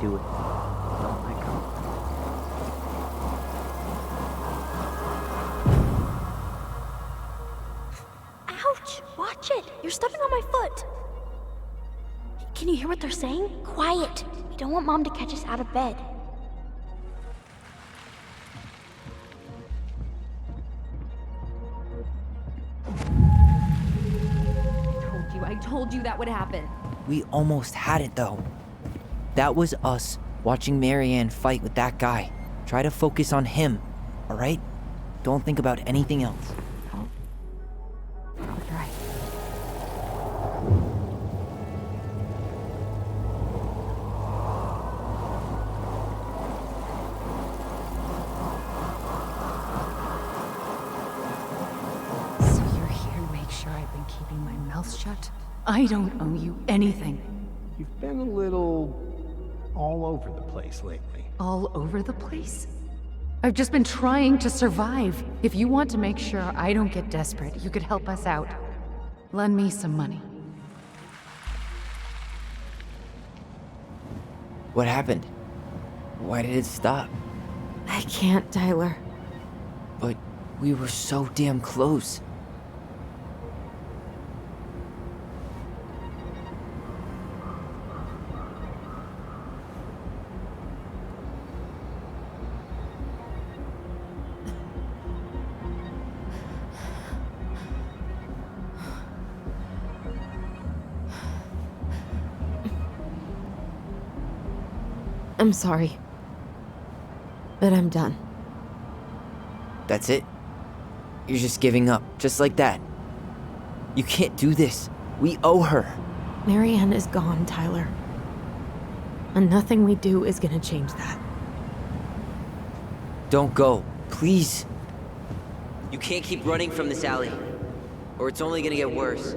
do it. Don't let go. Ouch! Watch it! You're stepping on my foot! Can you hear what they're saying? Quiet! We don't want Mom to catch us out of bed. I told you that would happen. We almost had it, though. That was us watching Marianne fight with that guy. Try to focus on him, all right? Don't think about anything else. I'll try. So you're here to make sure I've been keeping my mouth shut? I don't owe you anything. You've been a little all over the place lately. All over the place? I've just been trying to survive. If you want to make sure I don't get desperate, you could help us out. Lend me some money. What happened? Why did it stop? I can't, Tyler. But we were so damn close. I'm sorry. But I'm done. That's it? You're just giving up, just like that. You can't do this. We owe her. Marianne is gone, Tyler. And nothing we do is gonna change that. Don't go, please. You can't keep running from this alley, or it's only gonna get worse.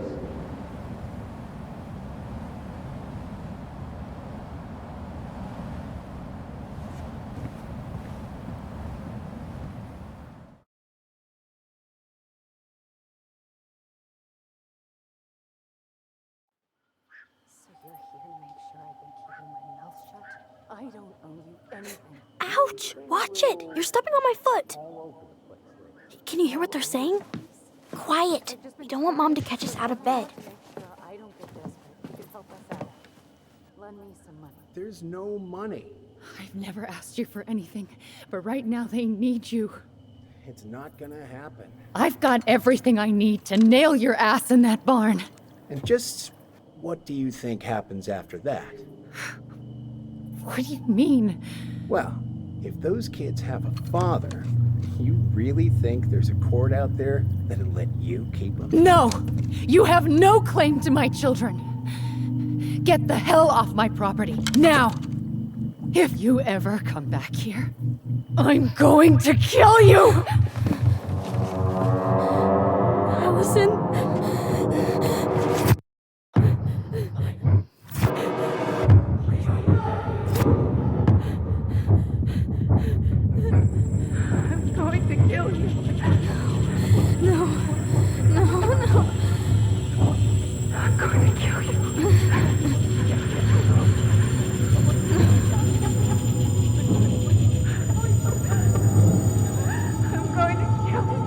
So you're here to make sure I've been keeping my mouth shut? I don't owe you anything. Ouch! Watch it! You're stepping on my foot! Can you hear what they're saying? Quiet! We don't want Mom to catch us out of bed. Make sure I don't get desperate. You could help us out. Lend me some money. There's no money. I've never asked you for anything, but right now they need you. It's not gonna happen. I've got everything I need to nail your ass in that barn. And just what do you think happens after that? What do you mean? Well, if those kids have a father, you really think there's a court out there that'll let you keep them? No! You have no claim to my children. Get the hell off my property, now! If you ever come back here, I'm going to kill you! Allison? I'm going to kill you. No. No, no. I'm going to kill you. I'm going to kill you.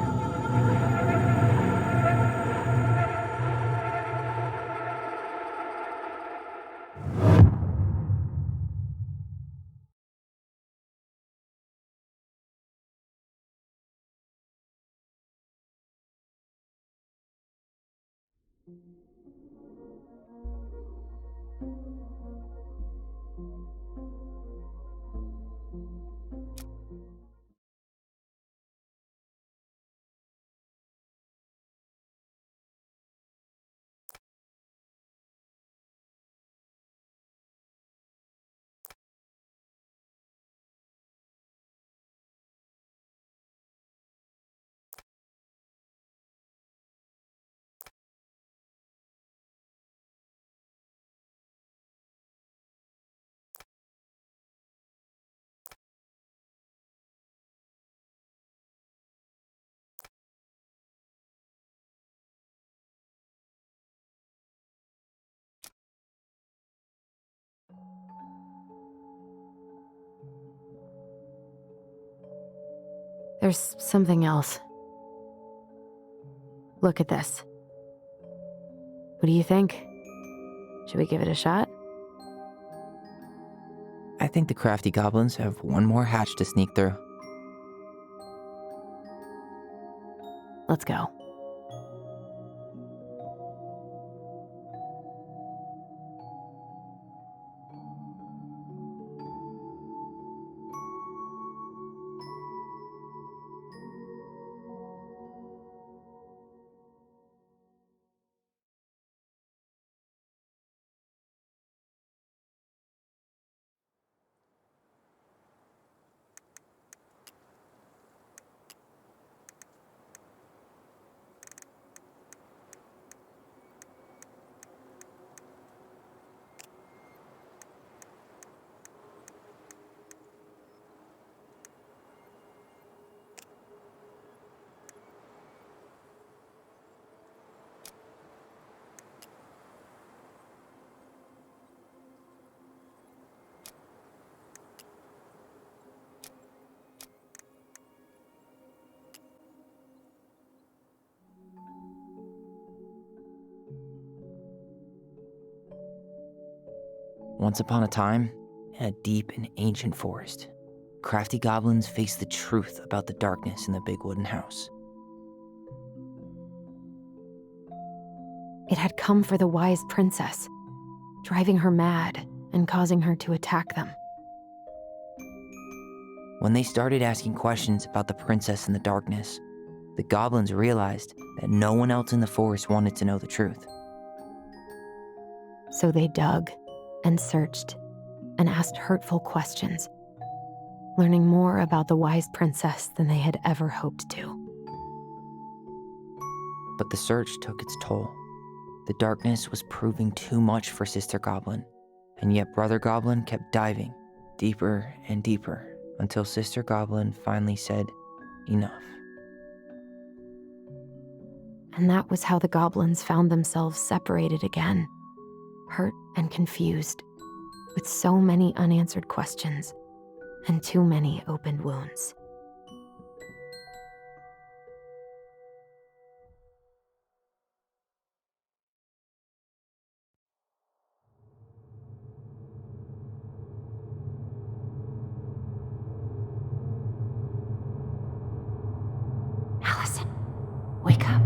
There's something else. Look at this. What do you think? Should we give it a shot? I think the crafty goblins have one more hatch to sneak through. Let's go. Once upon a time, in a deep and ancient forest, crafty goblins faced the truth about the darkness in the big wooden house. It had come for the wise princess, driving her mad and causing her to attack them. When they started asking questions about the princess in the darkness, the goblins realized that no one else in the forest wanted to know the truth. So they dug and searched and asked hurtful questions, learning more about the wise princess than they had ever hoped to. But the search took its toll. The darkness was proving too much for Sister Goblin, and yet Brother Goblin kept diving deeper and deeper until Sister Goblin finally said, enough. And that was how the goblins found themselves separated again, hurt and confused, with so many unanswered questions and too many opened wounds. Allison, wake up.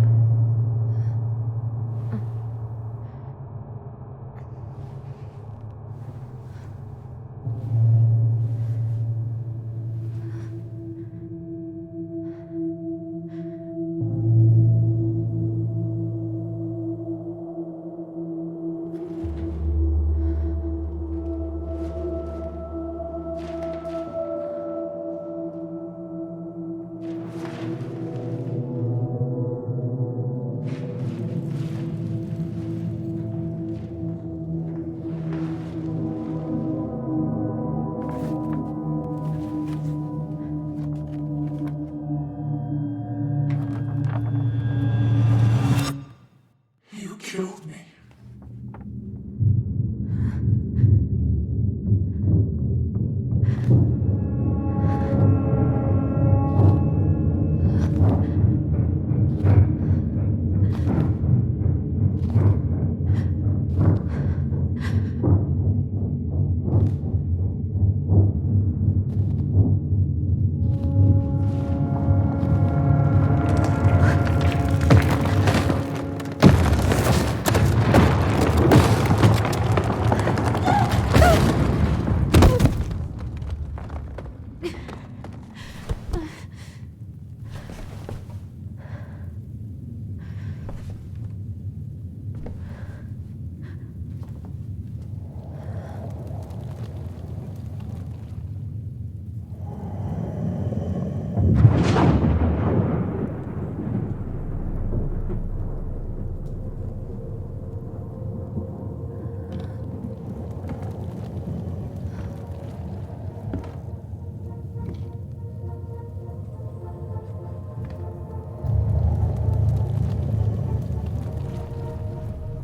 You killed me.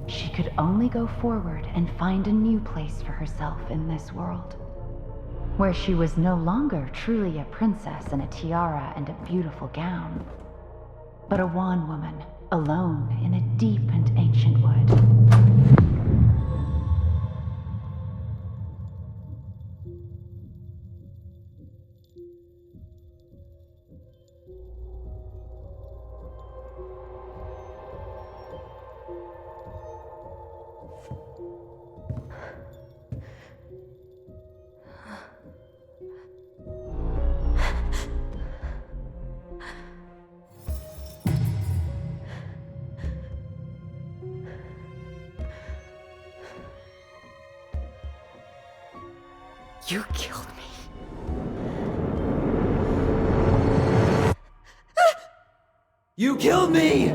She could only go forward and find a new place for herself in this world. where she was no longer truly a princess in a tiara and a beautiful gown, but a wan woman, alone in a deep and ancient wood. You killed me. You killed me!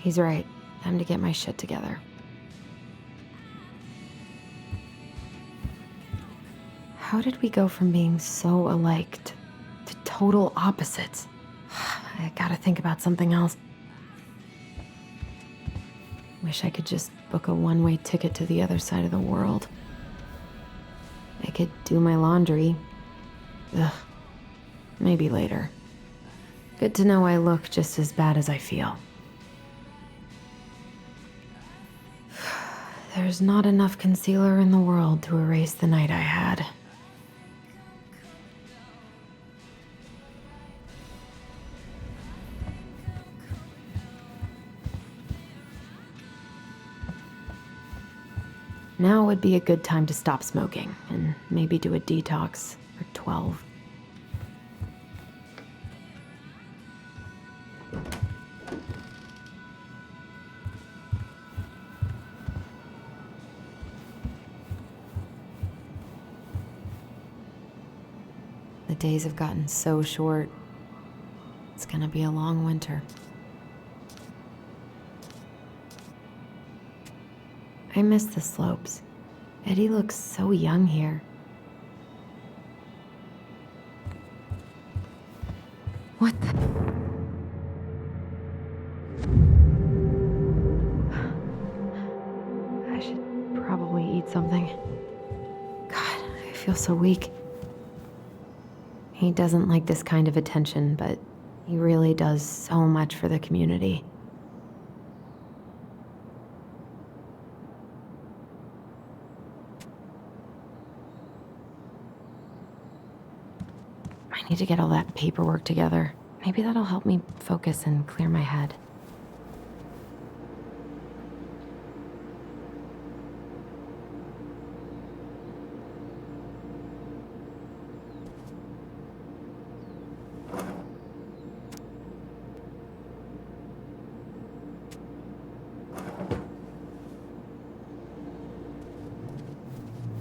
He's right. Time to get my shit together. How did we go from being so alike to total opposites? I gotta think about something else. Wish I could just book a one-way ticket to the other side of the world. I could do my laundry. Ugh. Maybe later. Good to know I look just as bad as I feel. There's not enough concealer in the world to erase the night I had. Now would be a good time to stop smoking and maybe do a detox for 12. The days have gotten so short. It's gonna be a long winter. I miss the slopes. Eddie looks so young here. What the? I should probably eat something. God, I feel so weak. He doesn't like this kind of attention, but he really does so much for the community. I need to get all that paperwork together. Maybe that'll help me focus and clear my head.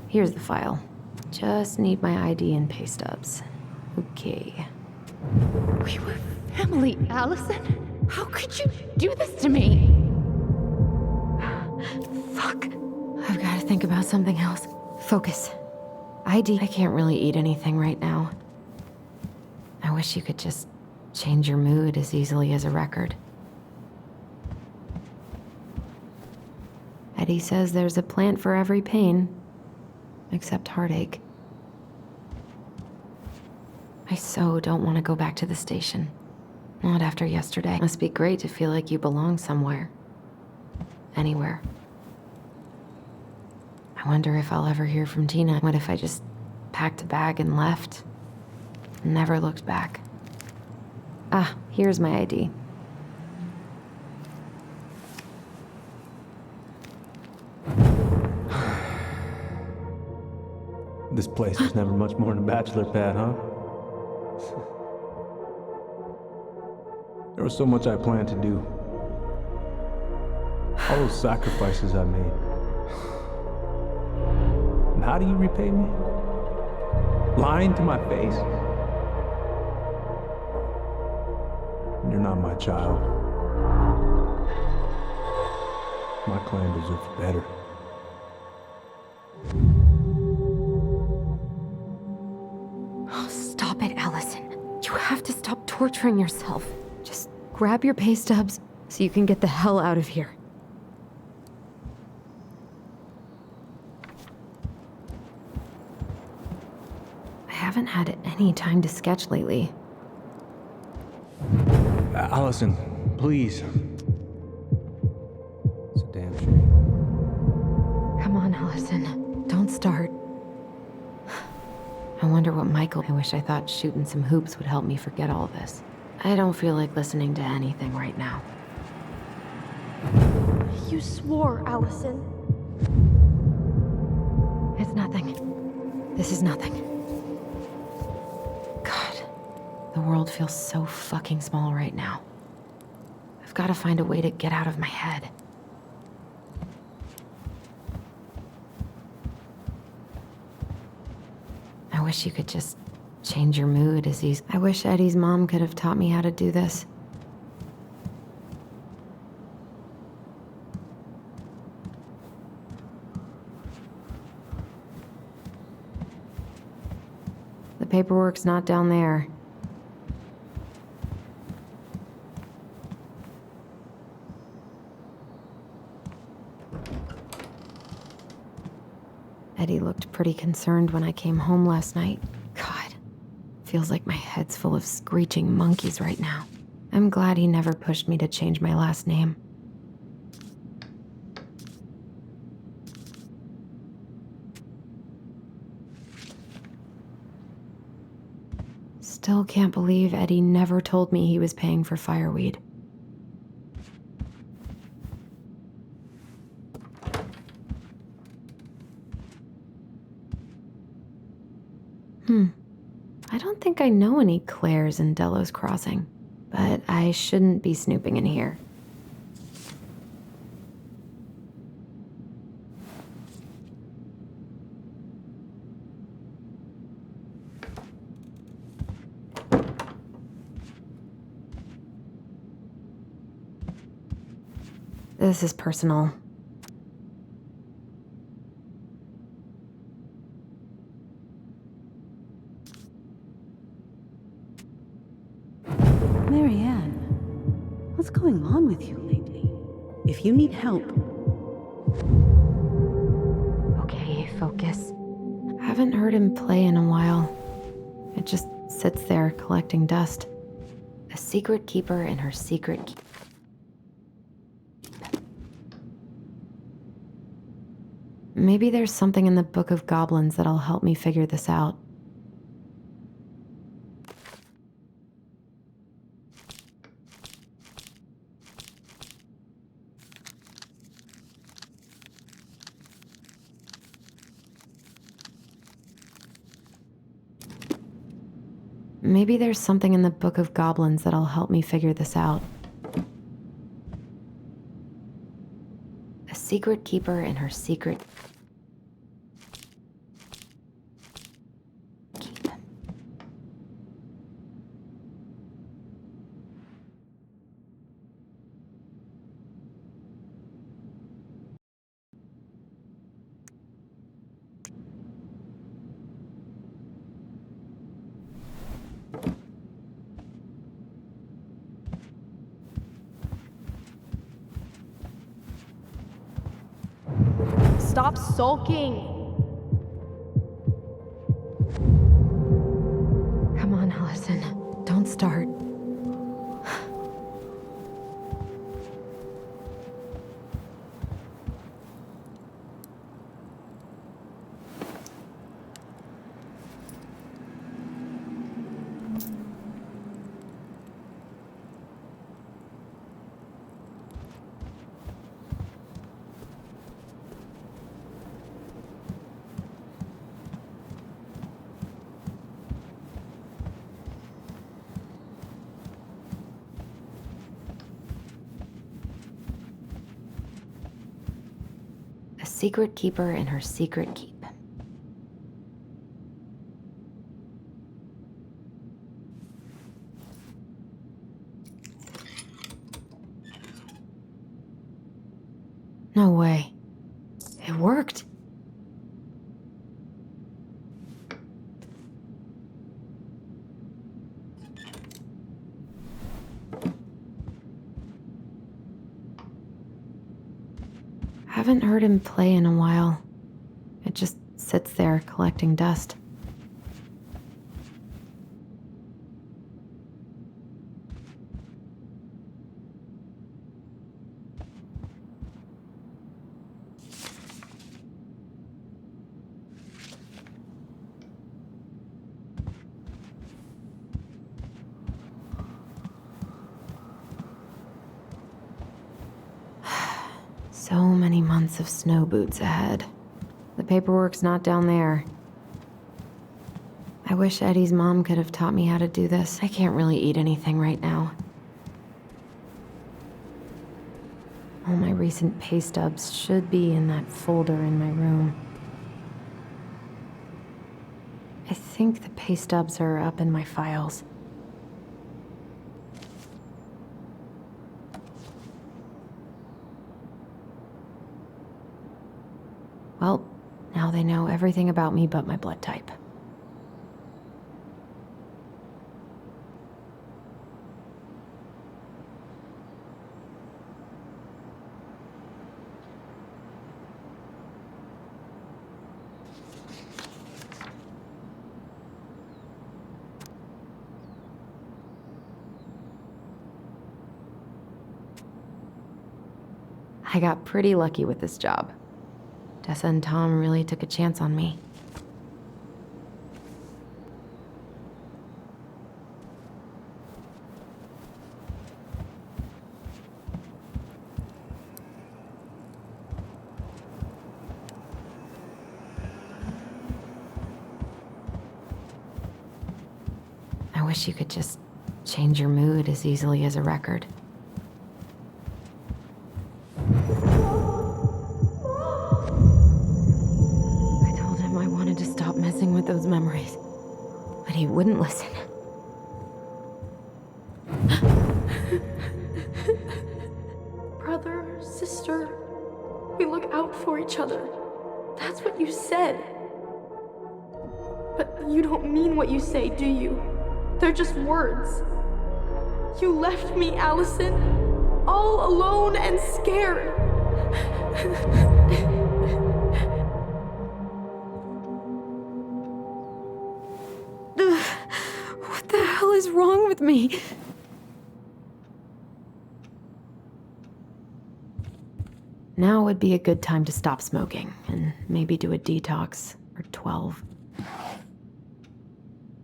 Here's the file. Just need my ID and pay stubs. Okay. We were family, Allison. How could you do this to me? Fuck. I've got to think about something else. Focus. ID. I can't really eat anything right now. I wish you could just change your mood as easily as a record. Eddie says there's a plant for every pain, except heartache. I so don't want to go back to the station. Not after yesterday. Must be great to feel like you belong somewhere. Anywhere. I wonder if I'll ever hear from Tina. What if I just packed a bag and left? Never looked back. Ah, here's my ID. This place was never much more than a bachelor pad, huh? There was so much I planned to do. All those sacrifices I made. And how do you repay me? Lying to my face? You're not my child. My clan deserves better. Oh, stop it, Allison. You have to stop torturing yourself. Just grab your pay stubs so you can get the hell out of here. I haven't had any time to sketch lately. Allison, please. It's a damn shame. Come on, Allison. Don't start. I wonder what Michael... I wish I thought shooting some hoops would help me forget all this. I don't feel like listening to anything right now. You swore, Allison. It's nothing. This is nothing. God, the world feels so fucking small right now. I've got to find a way to get out of my head. I wish you could just change your mood as easy. I wish Eddie's mom could have taught me how to do this. The paperwork's not down there. Eddie looked pretty concerned when I came home last night. God, feels like my head's full of screeching monkeys right now. I'm glad he never pushed me to change my last name. Still can't believe Eddie never told me he was paying for fireweed. I don't think I know any Claires in Delos Crossing, but I shouldn't be snooping in here. This is personal. Marianne, what's going on with you lately? If you need help, Okay, focus. Haven't heard him play in a while. It just sits there collecting dust. A secret keeper and her secret keep. Maybe there's something in the Book of Goblins that'll help me figure this out. Maybe there's something in the Book of Goblins that'll help me figure this out. A secret keeper and her secret keep. Stop sulking! Come on, Allison. Don't start. A secret keeper and her secret keep. No way. It worked. Haven't heard him play in a while. It just sits there collecting dust. So many months of snow boots ahead. The paperwork's not down there. I wish Eddie's mom could have taught me how to do this. I can't really eat anything right now. All my recent pay stubs should be in that folder in my room. I think the pay stubs are up in my files. Well, now they know everything about me but my blood type. I got pretty lucky with this job. Tessa and Tom really took a chance on me. I wish you could just change your mood as easily as a record. With those memories, but he wouldn't listen. Brothers. sister. We look out for each other. That's what you said. But you don't mean what you say, do you? They're just words. You left me, Allison, all alone and scared. What the hell is wrong with me? Now would be a good time to stop smoking and maybe do a detox or 12.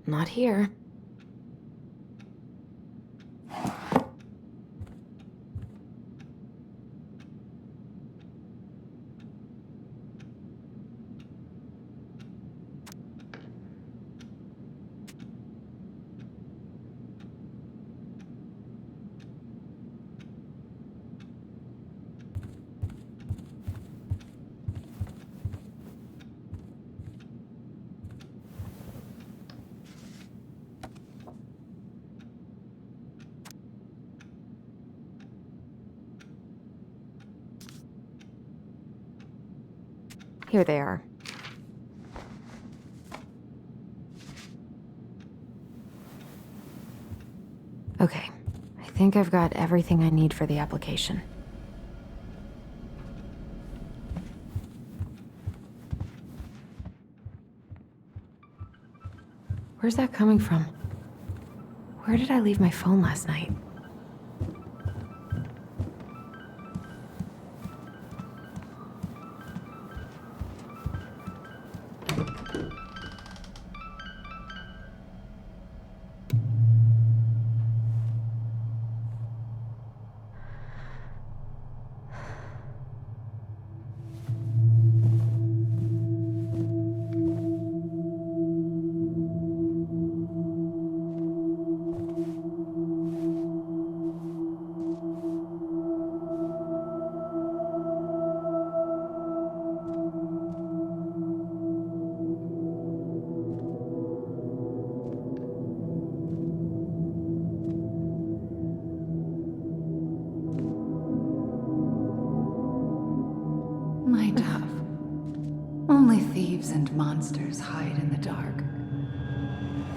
Not here. Here they are. Okay, I think I've got everything I need for the application. Where's that coming from? Where did I leave my phone last night? My dove. Only thieves and monsters hide in the dark.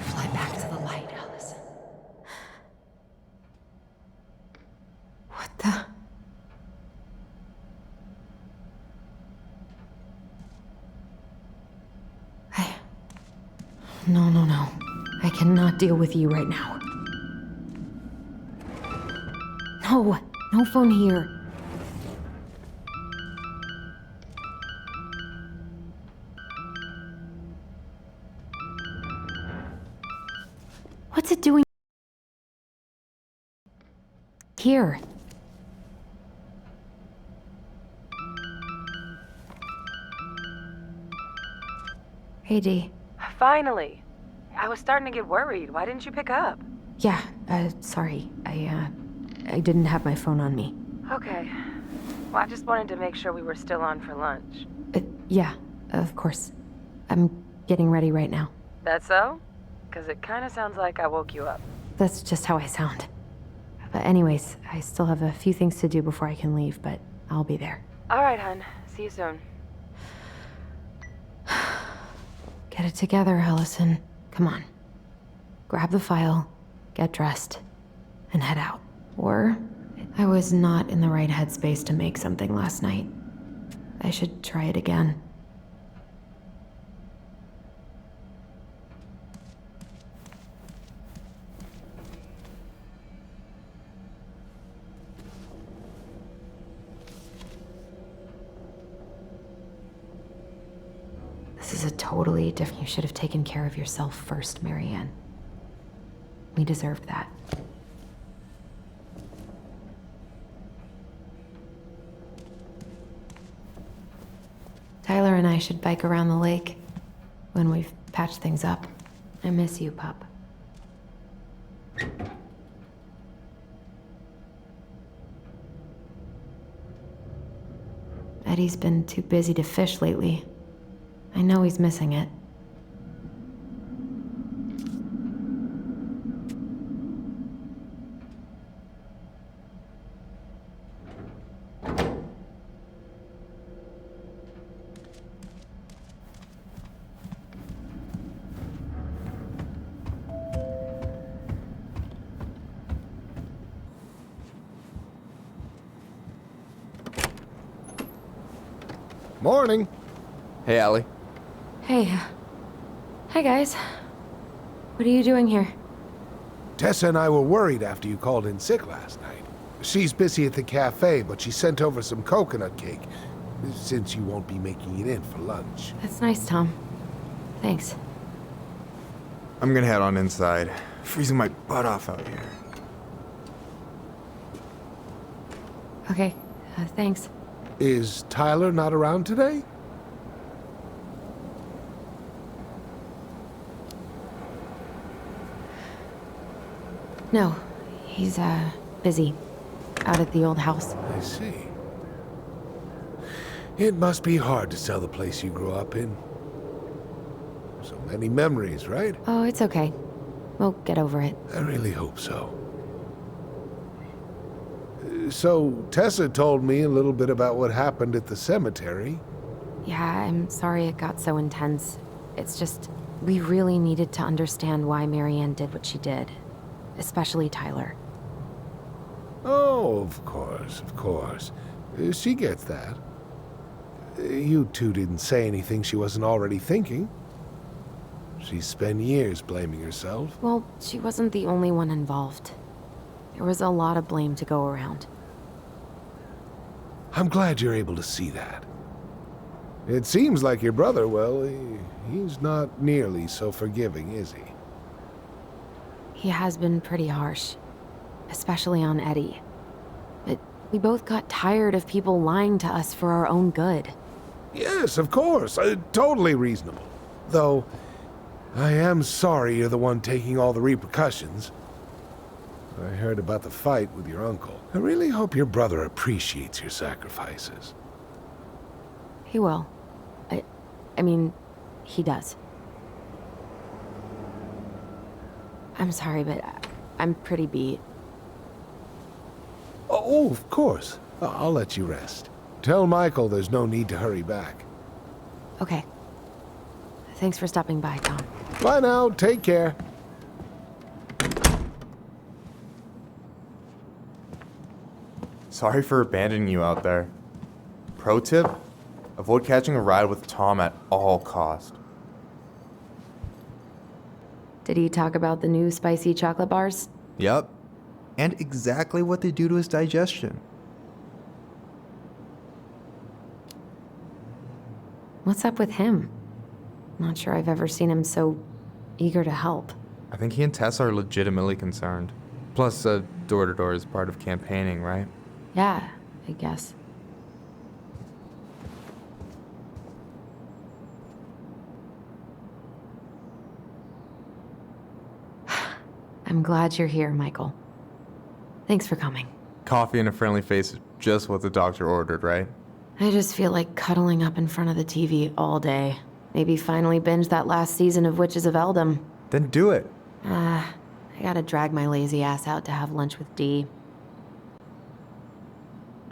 Fly back to the light, Allison. What the? No. I cannot deal with you right now. No phone here. What's it doing here? Hey, Dee. Finally. I was starting to get worried. Why didn't you pick up? Yeah, sorry. I didn't have my phone on me. Okay. Well, I just wanted to make sure we were still on for lunch. Yeah, of course. I'm getting ready right now. That so? Because it kind of sounds like I woke you up. That's just how I sound. But anyways, I still have a few things to do before I can leave, but I'll be there. All right, hun. See you soon. Get it together, Allison. Come on. Grab the file, get dressed, and head out. Or, I was not in the right headspace to make something last night. I should try it again. This is a totally different... You should have taken care of yourself first, Marianne. We deserved that. Tyler and I should bike around the lake when we've patched things up. I miss you, pup. Eddie's been too busy to fish lately. I know he's missing it. Morning. Hey, Allie. Hey. Hi, guys. What are you doing here? Tessa and I were worried after you called in sick last night. She's busy at the cafe, but she sent over some coconut cake, since you won't be making it in for lunch. That's nice, Tom. Thanks. I'm gonna head on inside. Freezing my butt off out here. Okay, thanks. Is Tyler not around today? No, he's, busy. Out at the old house. I see. It must be hard to sell the place you grew up in. So many memories, right? Oh, it's okay. We'll get over it. I really hope so. So, Tessa told me a little bit about what happened at the cemetery. Yeah, I'm sorry it got so intense. It's just, we really needed to understand why Marianne did what she did. Especially Tyler. Oh, of course, of course. She gets that. You two didn't say anything she wasn't already thinking. She spent years blaming herself. Well, she wasn't the only one involved. There was a lot of blame to go around. I'm glad you're able to see that. It seems like your brother, well, he's not nearly so forgiving, is he? He has been pretty harsh. Especially on Eddie. But we both got tired of people lying to us for our own good. Yes, of course. Totally reasonable. Though, I am sorry you're the one taking all the repercussions. I heard about the fight with your uncle. I really hope your brother appreciates your sacrifices. He will. I mean, he does. I'm sorry, but I'm pretty beat. Oh, of course. I'll let you rest. Tell Michael there's no need to hurry back. Okay. Thanks for stopping by, Tom. Bye now. Take care. Sorry for abandoning you out there. Pro tip? Avoid catching a ride with Tom at all cost. Did he talk about the new spicy chocolate bars? Yep. And exactly what they do to his digestion. What's up with him? Not sure I've ever seen him so eager to help. I think he and Tess are legitimately concerned. Plus, door-to-door is part of campaigning, right? Yeah, I guess. I'm glad you're here, Michael. Thanks for coming. Coffee and a friendly face is just what the doctor ordered, right? I just feel like cuddling up in front of the TV all day. Maybe finally binge that last season of Witches of Eldom. Then do it. I gotta drag my lazy ass out to have lunch with Dee.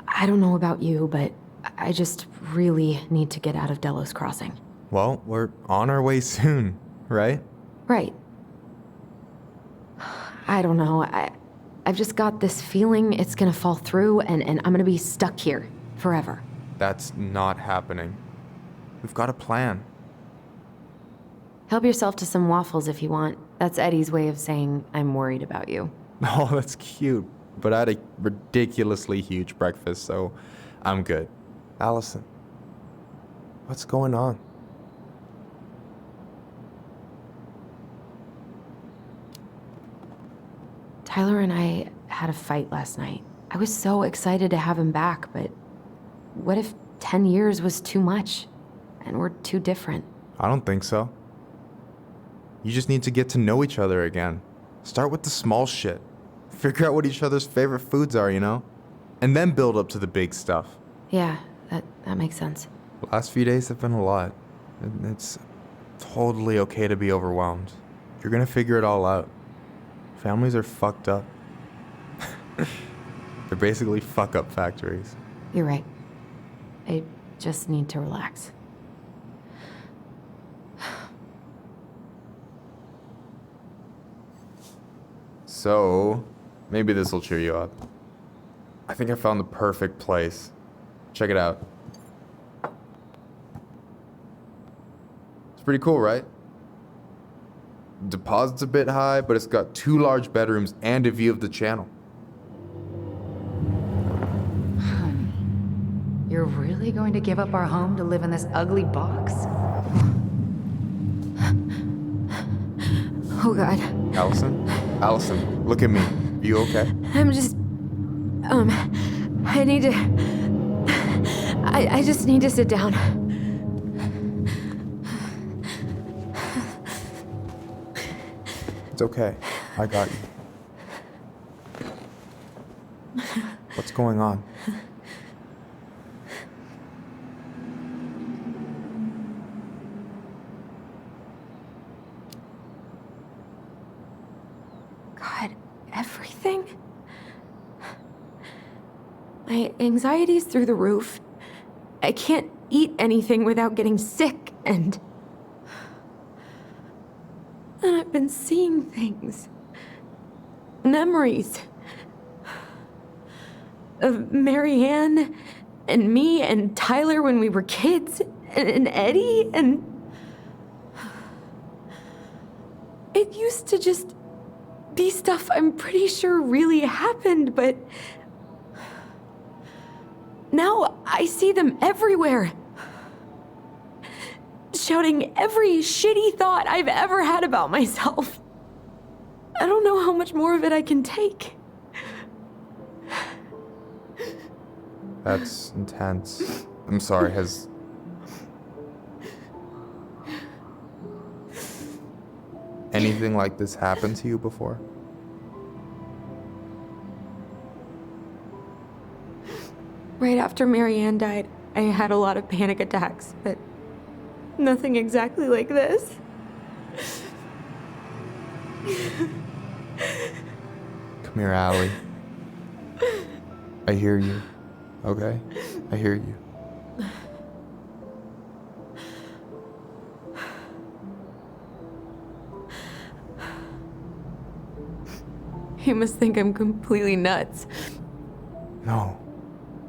I don't know about you, but I just really need to get out of Delos Crossing. Well, we're on our way soon, right? Right. I don't know. I've just got this feeling it's gonna fall through and I'm gonna be stuck here forever. That's not happening. We've got a plan. Help yourself to some waffles if you want. That's Eddie's way of saying I'm worried about you. Oh, that's cute. But I had a ridiculously huge breakfast, so I'm good. Allison, what's going on? Tyler and I had a fight last night. I was so excited to have him back, but what if 10 years was too much and we're too different? I don't think so. You just need to get to know each other again. Start with the small shit. Figure out what each other's favorite foods are, you know? And then build up to the big stuff. Yeah, that makes sense. The last few days have been a lot. It's totally okay to be overwhelmed. You're gonna figure it all out. Families are fucked up. They're basically fuck-up factories. You're right. I just need to relax. So, maybe this will cheer you up. I think I found the perfect place. Check it out. pretty cool, right? Deposit's a bit high, but it's got 2 large bedrooms and a view of the channel. Honey, you're really going to give up our home to live in this ugly box? Oh God. Allison? Allison, look at me. You okay? I'm just... I need to... I just need to sit down. It's okay. I got you. What's going on? God, everything? My anxiety's through the roof. I can't eat anything without getting sick, and I've been seeing things. Memories. Of Marianne, and me, and Tyler when we were kids, and Eddie, and... It used to just be stuff I'm pretty sure really happened, but... Now I see them everywhere. Shouting every shitty thought I've ever had about myself. I don't know how much more of it I can take. That's intense. I'm sorry, has... anything like this happened to you before? Right after Marianne died, I had a lot of panic attacks, but nothing exactly like this. Come here, Allie. I hear you. Okay? I hear you. You must think I'm completely nuts. No.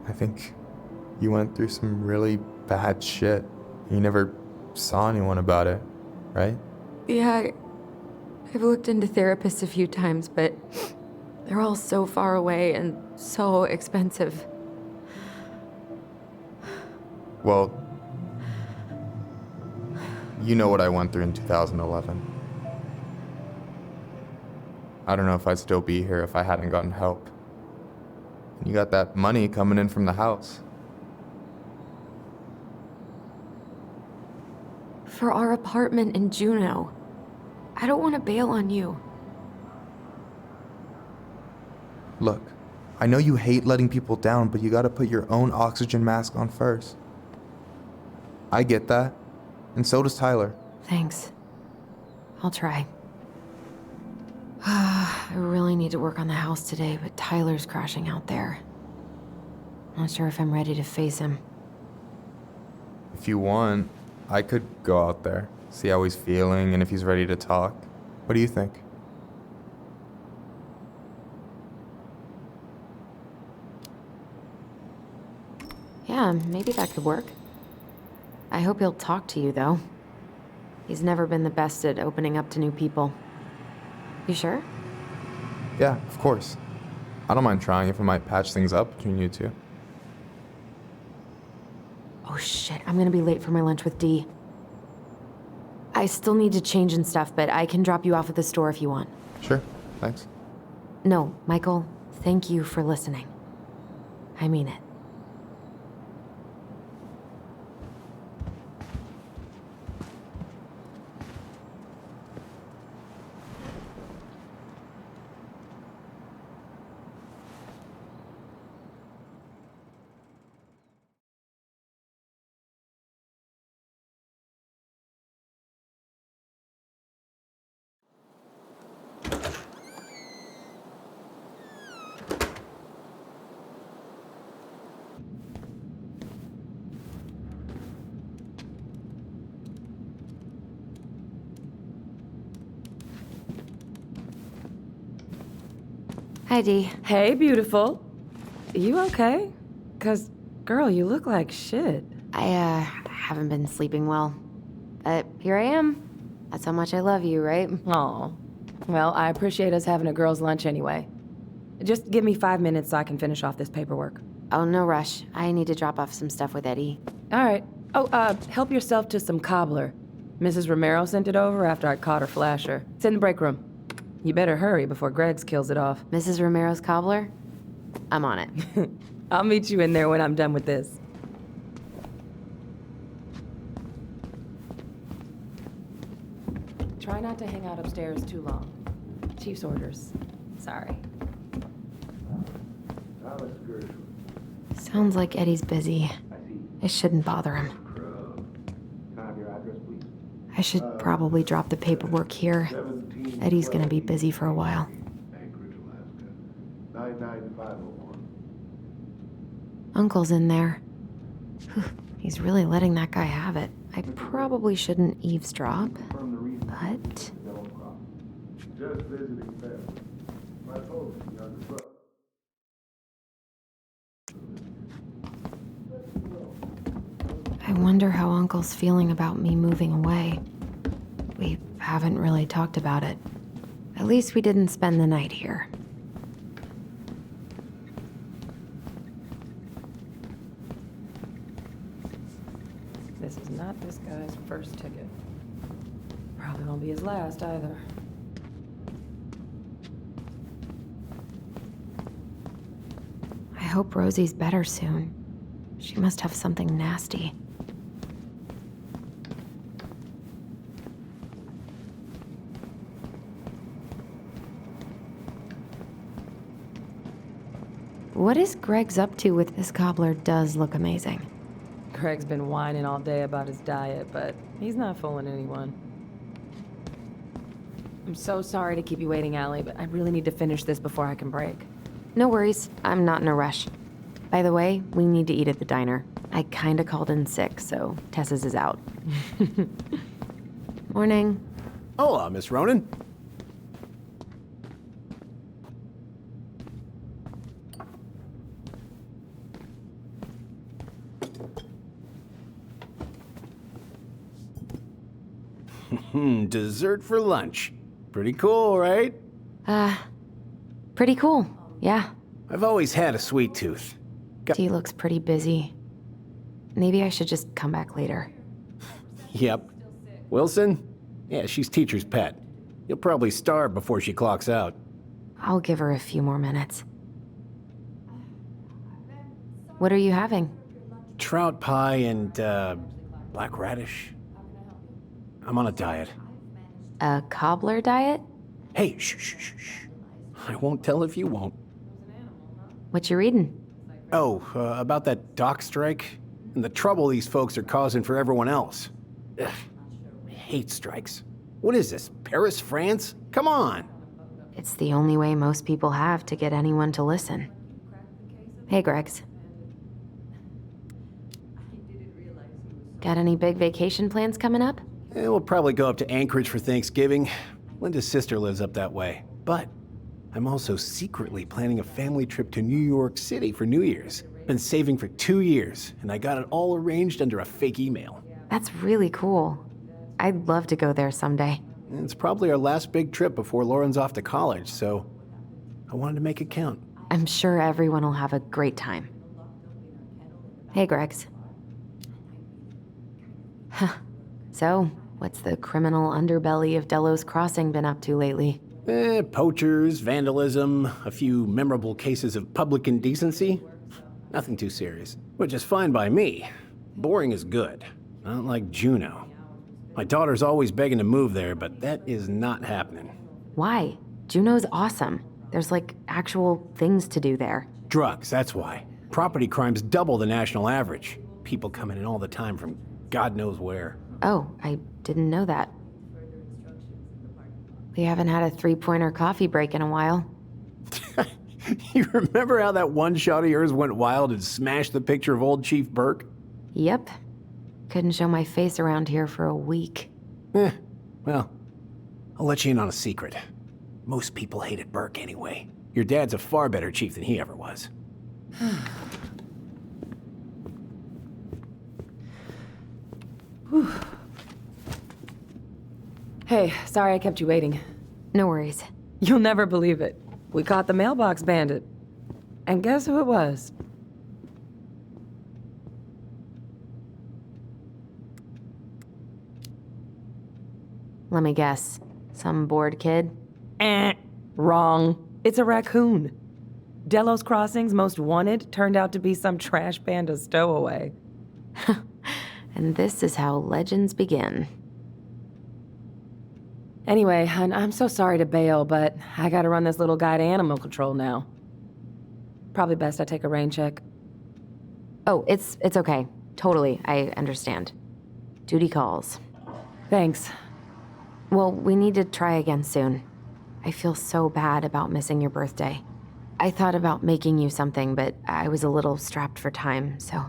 I think you went through some really bad shit. You never saw anyone about it, right? Yeah, I've looked into therapists a few times, but they're all so far away and so expensive. Well, you know what I went through in 2011. I don't know if I'd still be here if I hadn't gotten help. And you got that money coming in from the house. For our apartment in Juneau. I don't want to bail on you. Look, I know you hate letting people down, but you gotta put your own oxygen mask on first. I get that, and so does Tyler. Thanks. I'll try. I really need to work on the house today, but Tyler's crashing out there. Not sure if I'm ready to face him. If you want, I could go out there, see how he's feeling, and if he's ready to talk. What do you think? Yeah, maybe that could work. I hope he'll talk to you, though. He's never been the best at opening up to new people. You sure? Yeah, of course. I don't mind trying if it might patch things up between you two. Oh shit, I'm gonna be late for my lunch with Dee. I still need to change and stuff, but I can drop you off at the store if you want. Sure, thanks. No, Michael, thank you for listening. I mean it. Hi, Dee. Hey, beautiful. You okay? 'Cause, girl, you look like shit. I haven't been sleeping well. But here I am. That's how much I love you, right? Aw. Well, I appreciate us having a girls' lunch anyway. Just give me 5 minutes so I can finish off this paperwork. Oh, no rush. I need to drop off some stuff with Eddie. All right. Oh, help yourself to some cobbler. Mrs. Romero sent it over after I caught her flasher. It's in the break room. You better hurry before Greggs kills it off. Mrs. Romero's cobbler? I'm on it. I'll meet you in there when I'm done with this. Try not to hang out upstairs too long. Chief's orders. Sorry. Sounds like Eddie's busy. I shouldn't bother him. I should probably drop the paperwork here. Eddie's gonna be busy for a while. Uncle's in there. Whew, he's really letting that guy have it. I probably shouldn't eavesdrop, but... I wonder how Uncle's feeling about me moving away. We haven't really talked about it. At least we didn't spend the night here. This is not this guy's first ticket. Probably won't be his last either. I hope Rosie's better soon. She must have something nasty. What is Greggs up to with this cobbler does look amazing. Greg's been whining all day about his diet, but he's not fooling anyone. I'm so sorry to keep you waiting, Allie, but I really need to finish this before I can break. No worries, I'm not in a rush. By the way, we need to eat at the diner. I kinda called in sick, so Tessa's is out. Morning. Hola, Miss Ronan. Dessert for lunch. Pretty cool, right? Pretty cool, yeah. I've always had a sweet tooth. He looks pretty busy. Maybe I should just come back later. Yep. Wilson? Yeah, she's teacher's pet. You'll probably starve before she clocks out. I'll give her a few more minutes. What are you having? Trout pie and, black radish. I'm on a diet. A cobbler diet? Hey, shh, shh, shh, shh. I won't tell if you won't. What you reading? Oh, about that dock strike and the trouble these folks are causing for everyone else. Ugh, I hate strikes. What is this, Paris, France? Come on! It's the only way most people have to get anyone to listen. Hey, Greggs. Got any big vacation plans coming up? We'll probably go up to Anchorage for Thanksgiving. Linda's sister lives up that way. But I'm also secretly planning a family trip to New York City for New Year's. Been saving for 2 years, and I got it all arranged under a fake email. That's really cool. I'd love to go there someday. It's probably our last big trip before Lauren's off to college, so I wanted to make it count. I'm sure everyone will have a great time. Hey, Greggs. Huh. So, what's the criminal underbelly of Delos Crossing been up to lately? Poachers, vandalism, a few memorable cases of public indecency. Nothing too serious, which is fine by me. Boring is good, not like Juneau. My daughter's always begging to move there, but that is not happening. Why? Juneau's awesome. There's like actual things to do there. Drugs, that's why. Property crime's double the national average. People coming in all the time from God knows where. Oh, I didn't know that. We haven't had a three-pointer coffee break in a while. You remember how that one shot of yours went wild and smashed the picture of old Chief Burke? Yep. Couldn't show my face around here for a week. Well, I'll let you in on a secret. Most people hated Burke anyway. Your dad's a far better chief than he ever was. Hey, sorry I kept you waiting. No worries. You'll never believe it. We caught the mailbox bandit. And guess who it was? Let me guess. Some bored kid? Wrong. It's a raccoon. Delos Crossing's most wanted turned out to be some trash panda stowaway. And this is how legends begin. Anyway, I'm so sorry to bail, but I gotta run this little guy to animal control now. Probably best I take a rain check. Oh, it's okay. Totally, I understand. Duty calls. Thanks. Well, we need to try again soon. I feel so bad about missing your birthday. I thought about making you something, but I was a little strapped for time, so...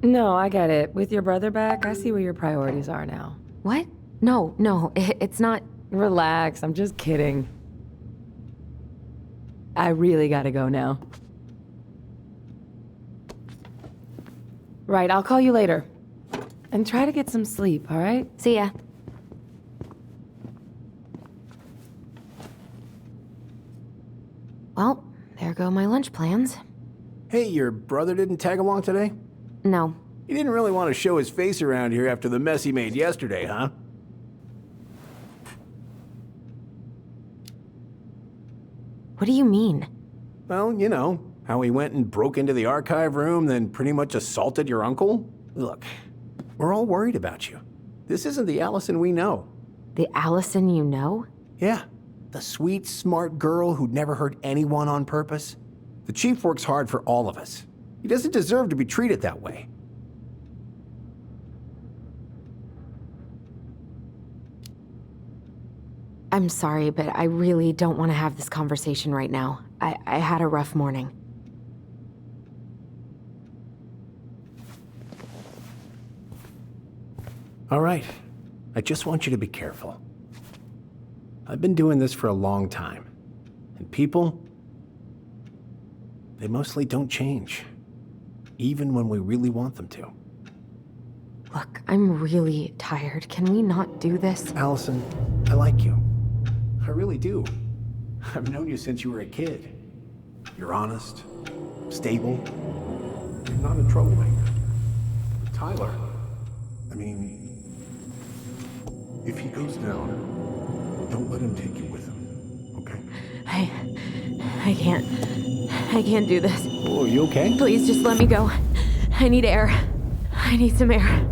No, I get it. With your brother back, I see where your priorities are now. What? No, it's not... Relax, I'm just kidding. I really gotta go now. Right, I'll call you later. And try to get some sleep, all right? See ya. Well, there go my lunch plans. Hey, your brother didn't tag along today? No. He didn't really want to show his face around here after the mess he made yesterday, huh? What do you mean? Well, you know, how he went and broke into the archive room, then pretty much assaulted your uncle? Look, we're all worried about you. This isn't the Allison we know. The Allison you know? Yeah, the sweet, smart girl who'd never hurt anyone on purpose. The chief works hard for all of us. He doesn't deserve to be treated that way. I'm sorry, but I really don't want to have this conversation right now. I had a rough morning. All right. I just want you to be careful. I've been doing this for a long time. And people, they mostly don't change. Even when we really want them to. Look, I'm really tired. Can we not do this? Allison, I like you. I really do. I've known you since you were a kid. You're honest, stable. You're not a troublemaker. But Tyler, I mean, if he goes down, don't let him take you with him, okay? I can't do this. Oh, are you okay? Please just let me go. I need air. I need some air.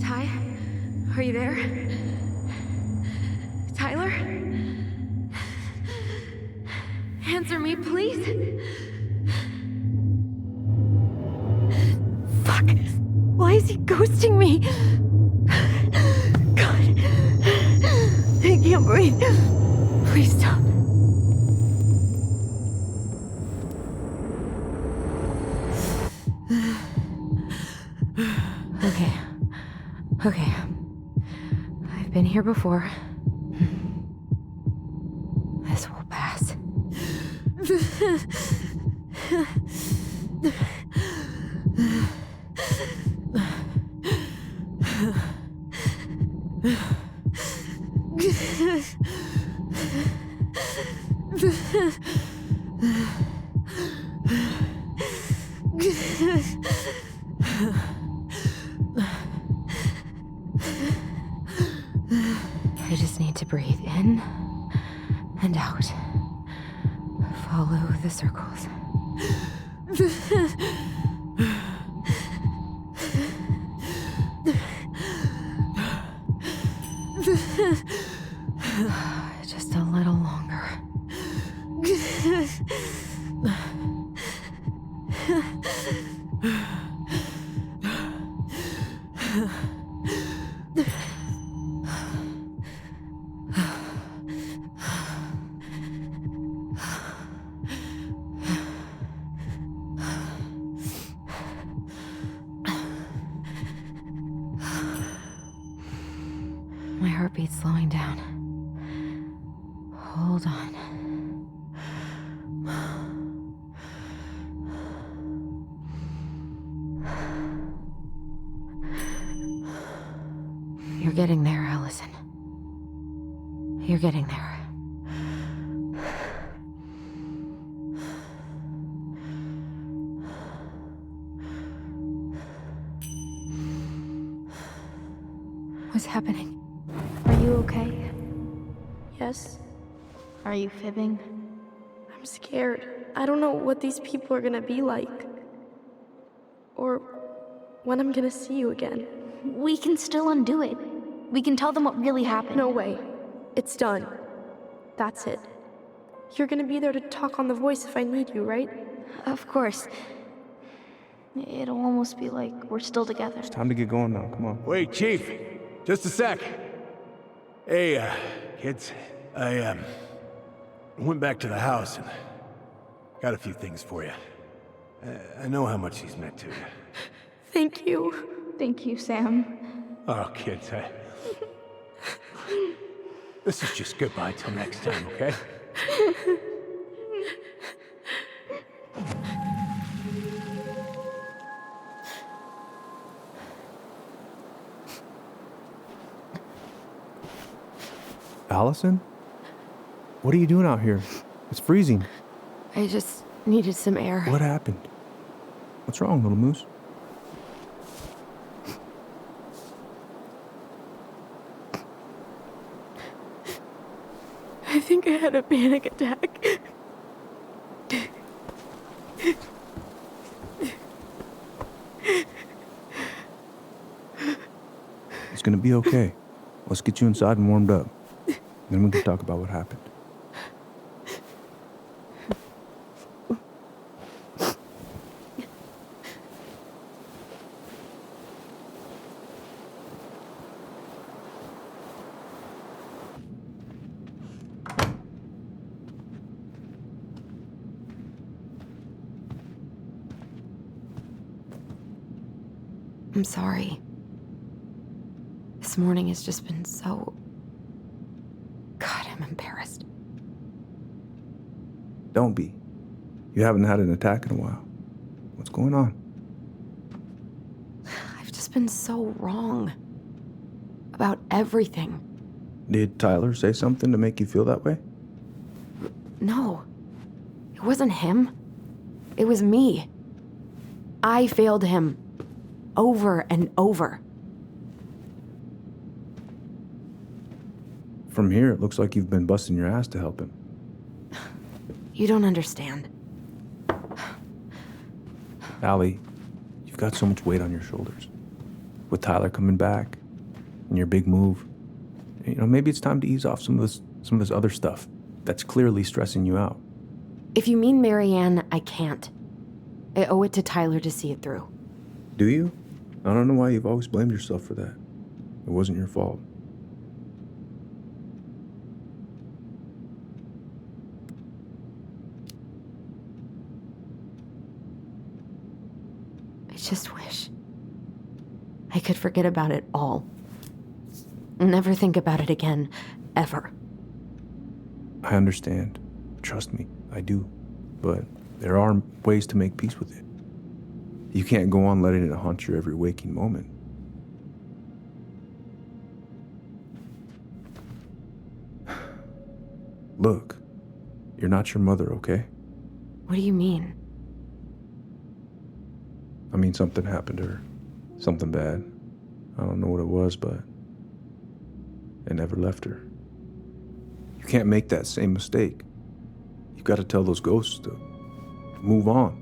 Ty? Are you there? Tyler? Answer me, please. Fuck. Why is he ghosting me? God. I can't breathe. Please stop. Okay. I've been here before. This will pass. I just need to breathe in and out. Follow the circles. Just a little longer. heartbeat's slowing down. Hold on. You're getting there, Allison. You're getting there. What's happening? Are you okay? Yes. Are you fibbing? I'm scared. I don't know what these people are gonna be like. Or when I'm gonna see you again. We can still undo it. We can tell them what really happened. No way. It's done. That's it. You're gonna be there to talk on the voice if I need you, right? Of course. It'll almost be like we're still together. It's time to get going now. Come on. Wait, Chief. Just a sec. Hey, kids. I went back to the house and got a few things for you. I know how much these meant to you. Thank you. Thank you, Sam. Oh, kids, this is just goodbye till next time, okay? Allison? What are you doing out here? It's freezing. I just needed some air. What happened? What's wrong, little moose? I think I had a panic attack. It's gonna be okay. Let's get you inside and warmed up. Then we can talk about what happened. I'm sorry. This morning has just been so... God, I'm embarrassed. Don't be. You haven't had an attack in a while. What's going on? I've just been so wrong. About everything. Did Tyler say something to make you feel that way? No. It wasn't him. It was me. I failed him. Over and over. From here, it looks like you've been busting your ass to help him. You don't understand. Allie, you've got so much weight on your shoulders. With Tyler coming back, and your big move, you know, maybe it's time to ease off some of this other stuff that's clearly stressing you out. If you mean Marianne, I can't. I owe it to Tyler to see it through. Do you? I don't know why you've always blamed yourself for that. It wasn't your fault. I just wish I could forget about it all. Never think about it again, ever. I understand. Trust me, I do. But there are ways to make peace with it. You can't go on letting it haunt your every waking moment. Look, you're not your mother, okay? What do you mean? I mean, something happened to her. Something bad. I don't know what it was, but it never left her. You can't make that same mistake. You've got to tell those ghosts to move on.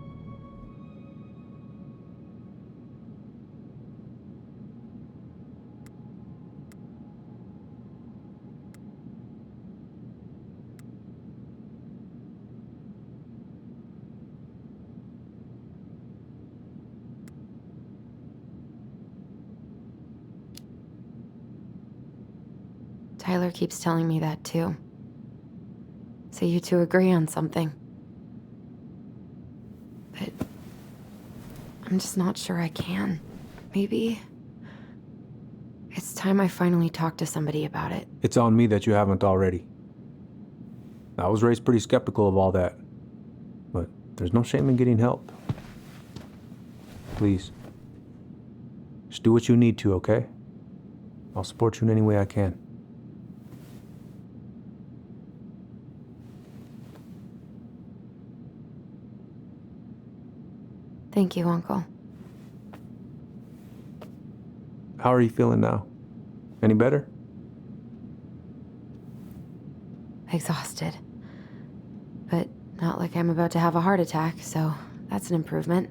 Tyler keeps telling me that too. So you two agree on something. But I'm just not sure I can. Maybe It's time I finally talked to somebody about it. It's on me that you haven't already. I was raised pretty skeptical of all that, but there's no shame in getting help. Please, just do what you need to, okay? I'll support you in any way I can. Thank you, Uncle. How are you feeling now? Any better? Exhausted. But not like I'm about to have a heart attack, so that's an improvement.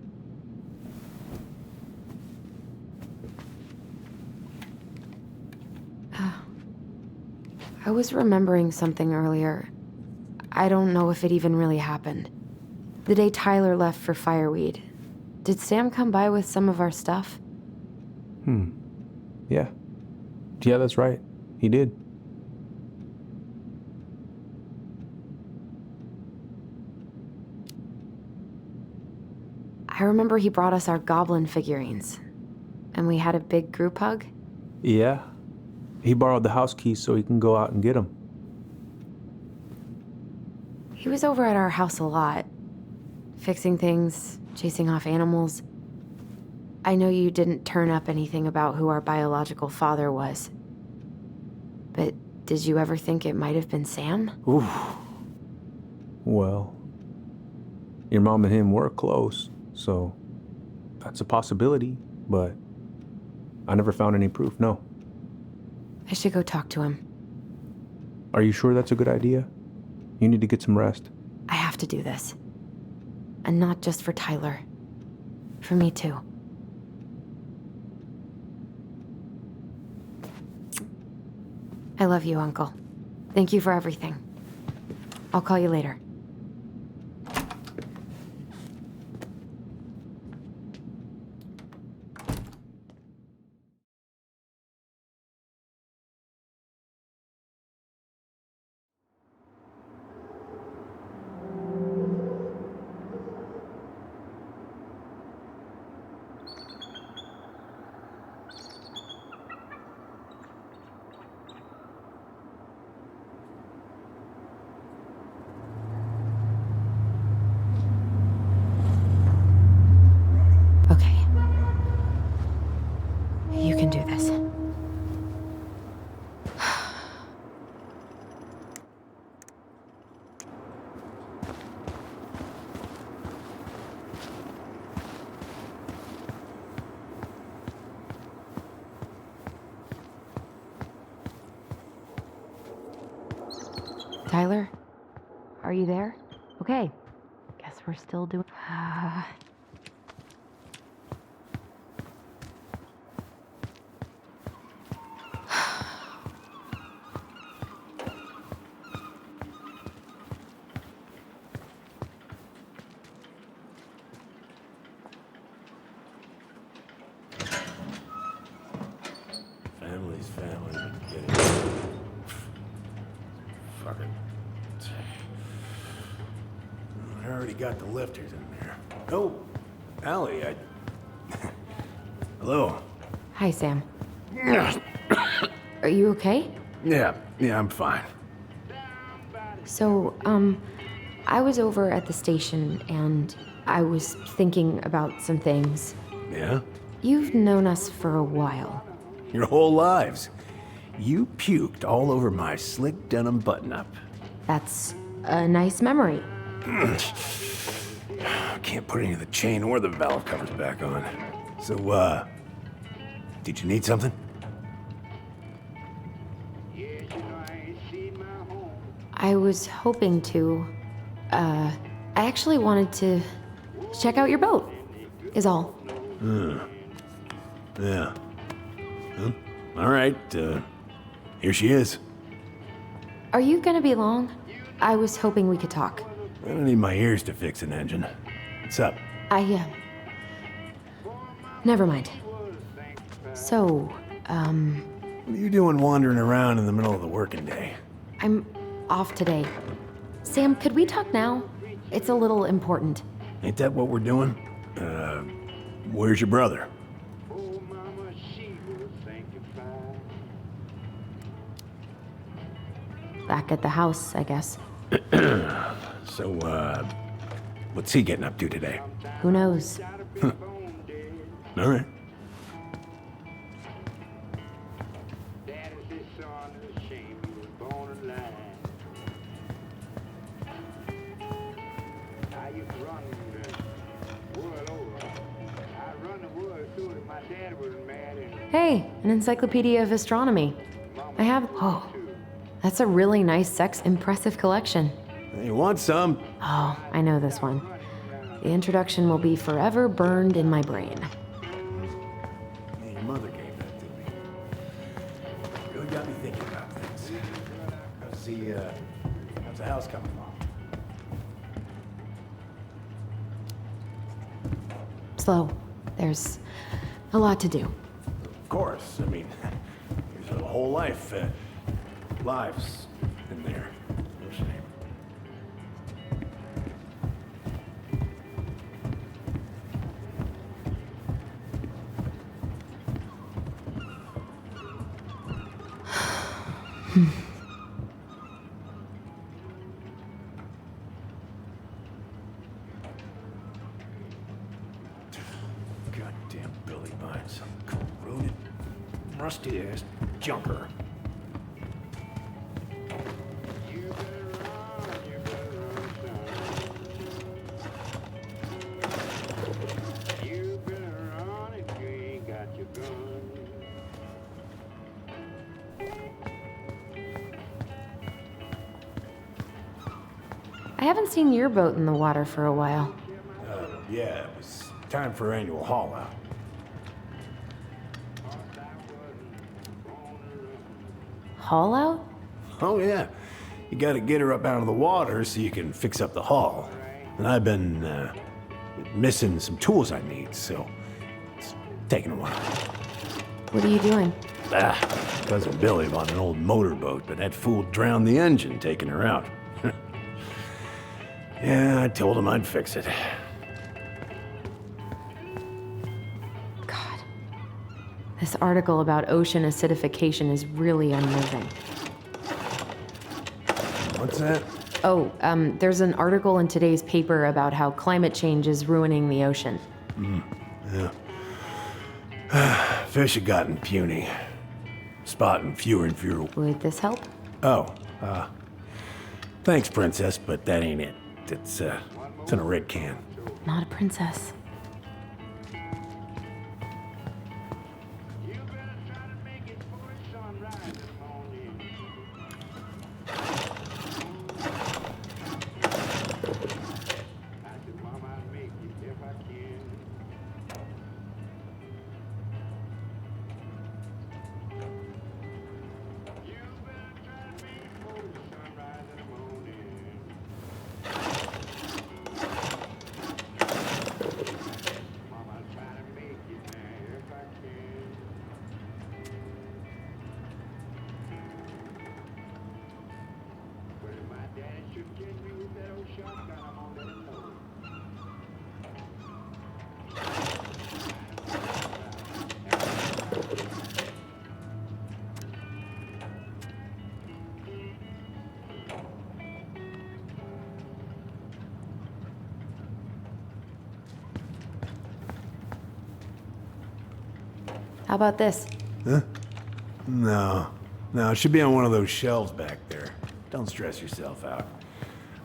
I was remembering something earlier. I don't know if it even really happened. The day Tyler left for Fireweed, did Sam come by with some of our stuff? Yeah. Yeah, that's right. He did. I remember he brought us our goblin figurines. And we had a big group hug. Yeah. He borrowed the house keys so he can go out and get them. He was over at our house a lot. Fixing things, chasing off animals. I know you didn't turn up anything about who our biological father was. But did you ever think it might have been Sam? Oof. Well, your mom and him were close, so that's a possibility, but I never found any proof, no. I should go talk to him. Are you sure that's a good idea? You need to get some rest. I have to do this. And not just for Tyler. For me too. I love you, Uncle. Thank you for everything. I'll call you later. Okay. You can do this. Tyler? Are you there? Okay. Guess we're still doing... Family's family. Fucking. I already got the lifters in there. Oh, Allie, Hello. Hi, Sam. Are you okay? Yeah, I'm fine. So, I was over at the station and I was thinking about some things. Yeah? You've known us for a while. Your whole lives. You puked all over my slick denim button-up. That's a nice memory. Can't put any of the chain or the valve covers back on. So, did you need something? I was hoping to. I actually wanted to check out your boat, is all. Yeah. Huh? All right, here she is. Are you gonna be long? I was hoping we could talk. I don't need my ears to fix an engine. What's up? Never mind. So, What are you doing wandering around in the middle of the working day? I'm off today. Sam, could we talk now? It's a little important. Ain't that what we're doing? Where's your brother? back at the house, I guess. So, what's he getting up to today? Who knows? All right. Hey, an encyclopedia of astronomy. I have. Oh, that's a really nice, impressive collection. You want some? Oh, I know this one. The introduction will be forever burned in my brain. Yeah, your mother gave that to me. Really got me thinking about things. See, how's the house coming along? Slow. There's a lot to do. Of course. I mean, there's a whole life, lives in there. No shame. Goddamn Billy Bines. Corroded, rusty-ass junker. I haven't seen your boat in the water for a while. Yeah, it was time for annual haul out. Haul out? Oh, yeah. You gotta get her up out of the water so you can fix up the hull. And I've been, missing some tools I need, so it's taking a while. What are you doing? Cousin Billy bought an old motorboat, but that fool drowned the engine taking her out. Yeah, I told him I'd fix it. God. This article about ocean acidification is really unnerving. What's that? Oh, there's an article in today's paper about how climate change is ruining the ocean. Yeah. Fish have gotten puny. Spotting fewer and fewer. Would this help? Oh, thanks, Princess, but that ain't it. It's in a red can. Not a princess. How about this? Huh? No, it should be on one of those shelves back there. Don't stress yourself out.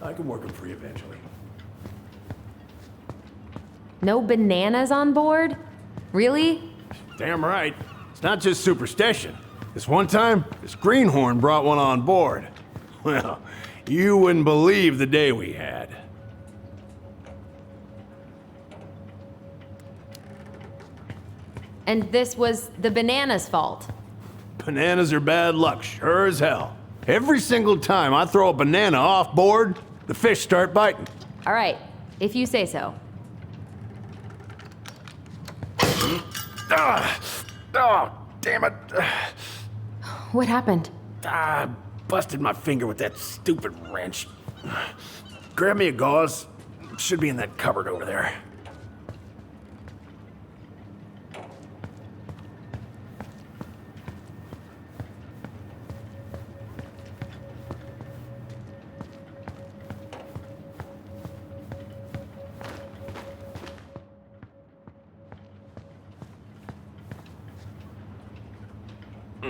I can work them for you eventually. No bananas on board? Really? Damn right. It's not just superstition. This one time, this greenhorn brought one on board. Well, you wouldn't believe the day we had. And this was the banana's fault. Bananas are bad luck, sure as hell. Every single time I throw a banana off board, the fish start biting. All right, if you say so. Oh, damn it. What happened? I busted my finger with that stupid wrench. Grab me a gauze. It should be in that cupboard over there.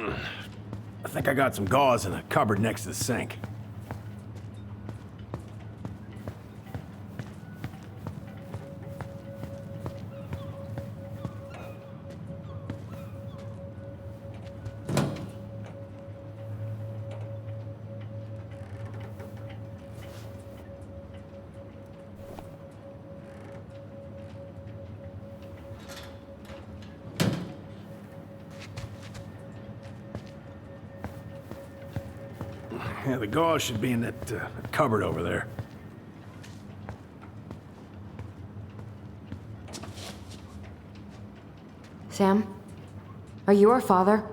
I think I got some gauze in a cupboard next to the sink. Yeah, the gauze should be in that cupboard over there. Sam? Are you our father?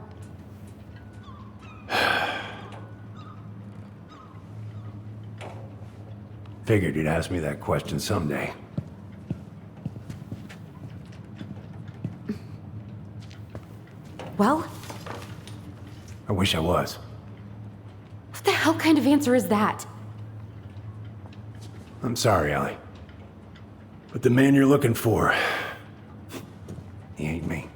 Figured you'd ask me that question someday. Well? I wish I was. What the hell kind of answer is that? I'm sorry, Allie. But the man you're looking for, he ain't me.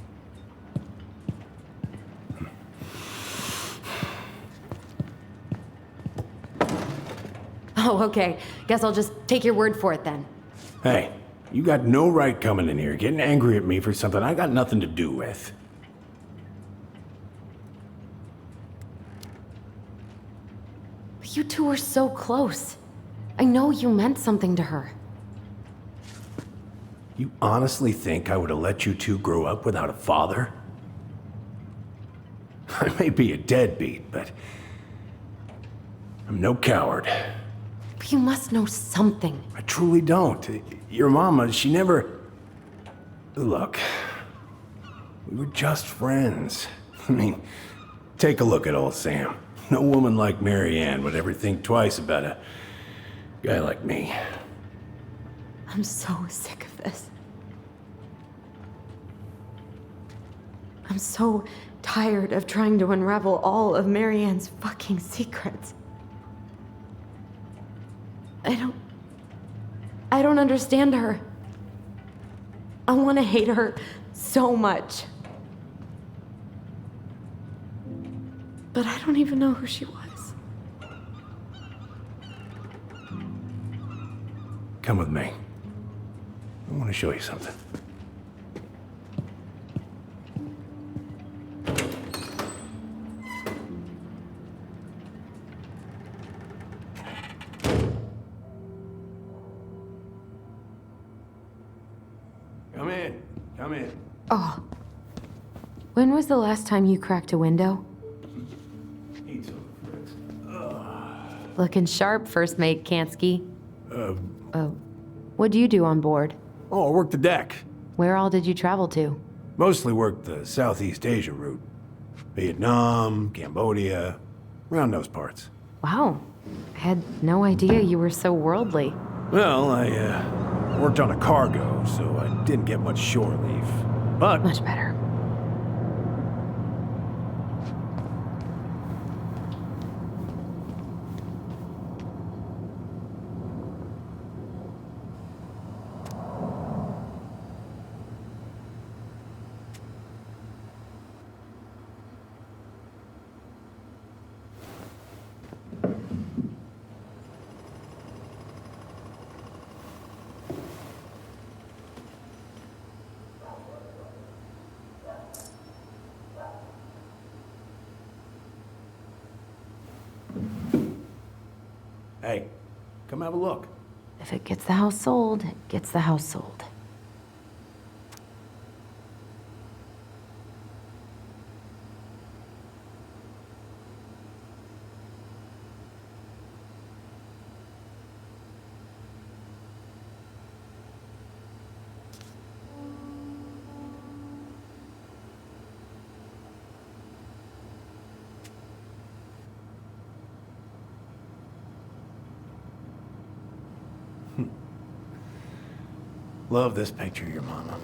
Oh, okay. Guess I'll just take your word for it then. Hey, you got no right coming in here getting angry at me for something I got nothing to do with. You two were so close. I know you meant something to her. You honestly think I would have let you two grow up without a father? I may be a deadbeat, but I'm no coward. But you must know something. I truly don't. Your mama, she never... Look, we were just friends. I mean, take a look at old Sam. No woman like Mary Ann would ever think twice about a guy like me. I'm so sick of this. I'm so tired of trying to unravel all of Mary Ann's fucking secrets. I don't understand her. I want to hate her so much. But I don't even know who she was. Come with me. I want to show you something. Come in. Come in. Oh. When was the last time you cracked a window? Eat some, Fritz. Looking sharp, First Mate Kansky. What do you do on board? Oh, I worked the deck. Where all did you travel to? Mostly worked the Southeast Asia route. Vietnam, Cambodia, around those parts. Wow. I had no idea you were so worldly. Well, I worked on a cargo, so I didn't get much shore leave. But... Much better. Hey, come have a look. If it gets the house sold, it gets the house sold. Love this picture of your mama.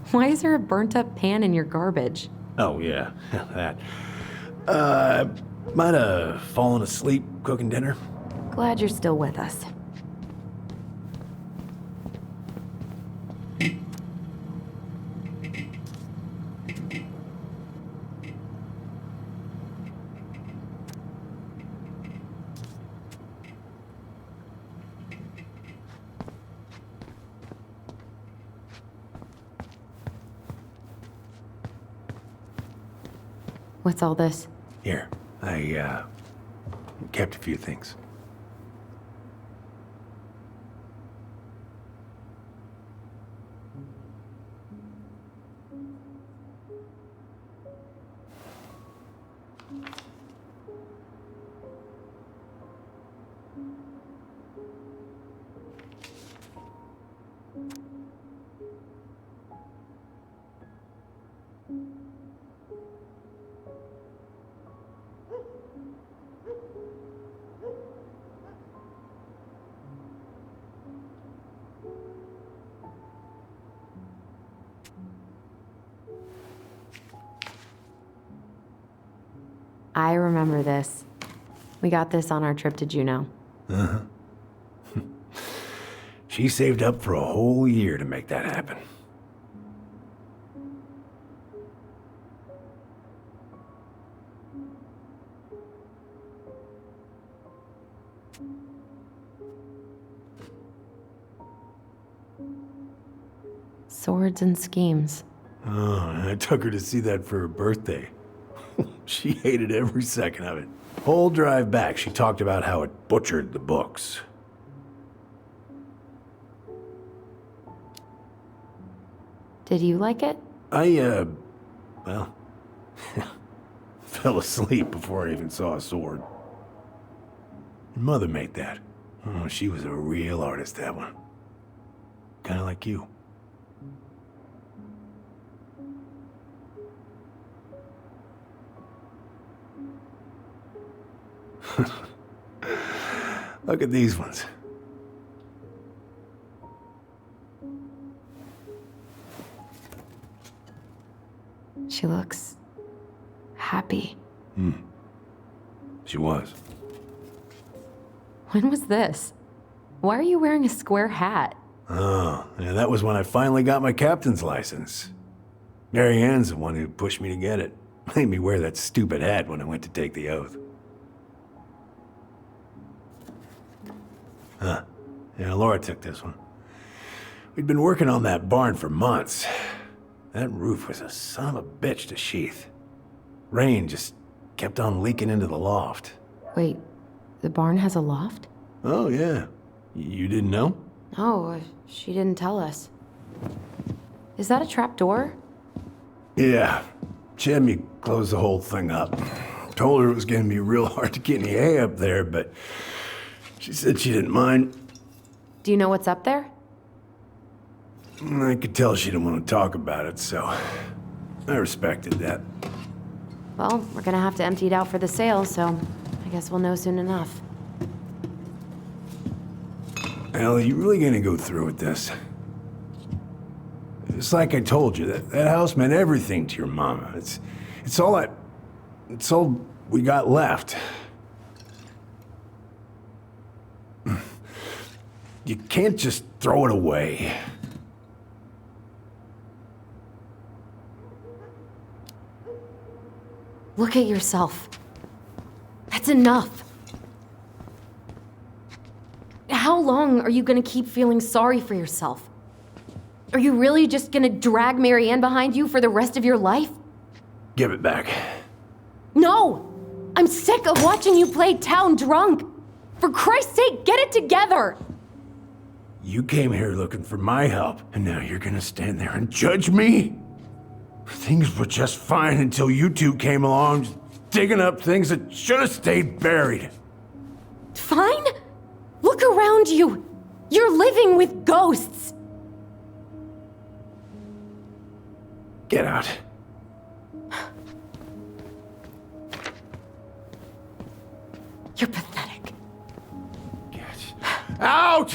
Why is there a burnt-up pan in your garbage? Oh, yeah, that. Might have fallen asleep cooking dinner. Glad you're still with us. What's all this? Here, I kept a few things. I remember this. We got this on our trip to Juneau. Uh-huh. She saved up for a whole year to make that happen. Swords and schemes. Oh, I took her to see that for her birthday. She hated every second of it. Whole drive back, she talked about how it butchered the books. Did you like it? Well, fell asleep before I even saw a sword. Your mother made that. Oh, she was a real artist, that one. Kinda like you. Look at these ones. She looks happy. She was. When was this? Why are you wearing a square hat? Oh, yeah, that was when I finally got my captain's license. Mary Ann's the one who pushed me to get it. Made me wear that stupid hat when I went to take the oath. Huh. Yeah, Laura took this one. We'd been working on that barn for months. That roof was a son of a bitch to sheath. Rain just kept on leaking into the loft. Wait, the barn has a loft? Oh, yeah. You didn't know? Oh, she didn't tell us. Is that a trap door? Yeah. She had me close the whole thing up. Told her it was gonna be real hard to get any hay up there, but she said she didn't mind. Do you know what's up there? I could tell she didn't want to talk about it, so I respected that. Well, we're gonna have to empty it out for the sale, so I guess we'll know soon enough. Ellie, you really gonna go through with this? It's like I told you, that house meant everything to your mama. It's all we got left. You can't just throw it away. Look at yourself. That's enough. How long are you gonna keep feeling sorry for yourself? Are you really just gonna drag Mary Ann behind you for the rest of your life? Give it back. No! I'm sick of watching you play town drunk! For Christ's sake, get it together! You came here looking for my help, and now you're gonna stand there and judge me? Things were just fine until you two came along, digging up things that should have stayed buried. Fine? Look around you! You're living with ghosts! Get out. You're pathetic. Get out!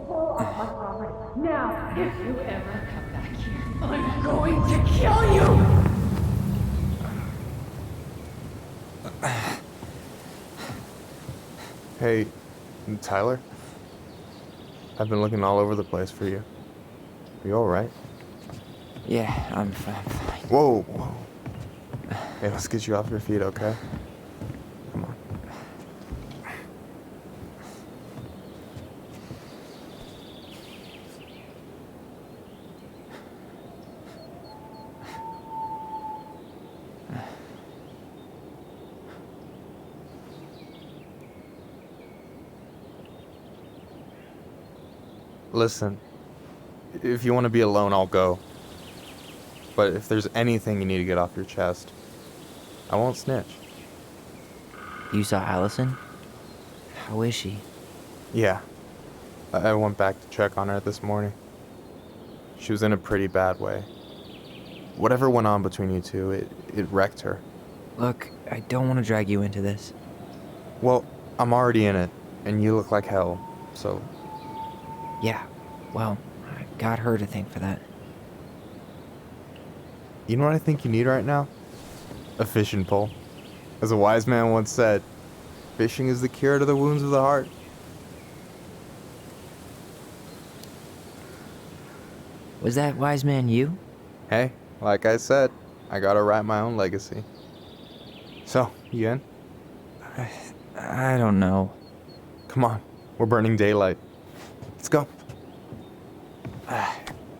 hell off my property. Now, if you ever come back here, I'm going to kill you! Hey, Tyler? I've been looking all over the place for you. Are you alright? Yeah, I'm fine. Whoa, whoa. Hey, let's get you off your feet, okay? Come on. Listen, if you want to be alone, I'll go. But if there's anything you need to get off your chest, I won't snitch. You saw Allison? How is she? Yeah. I went back to check on her this morning. She was in a pretty bad way. Whatever went on between you two, it wrecked her. Look, I don't want to drag you into this. Well, I'm already in it, and you look like hell, so... Yeah, well, I got her to thank for that. You know what I think you need right now? A fishing pole. As a wise man once said, fishing is the cure to the wounds of the heart. Was that wise man you? Hey, like I said, I gotta write my own legacy. So, you in? I don't know. Come on, we're burning daylight. Let's go.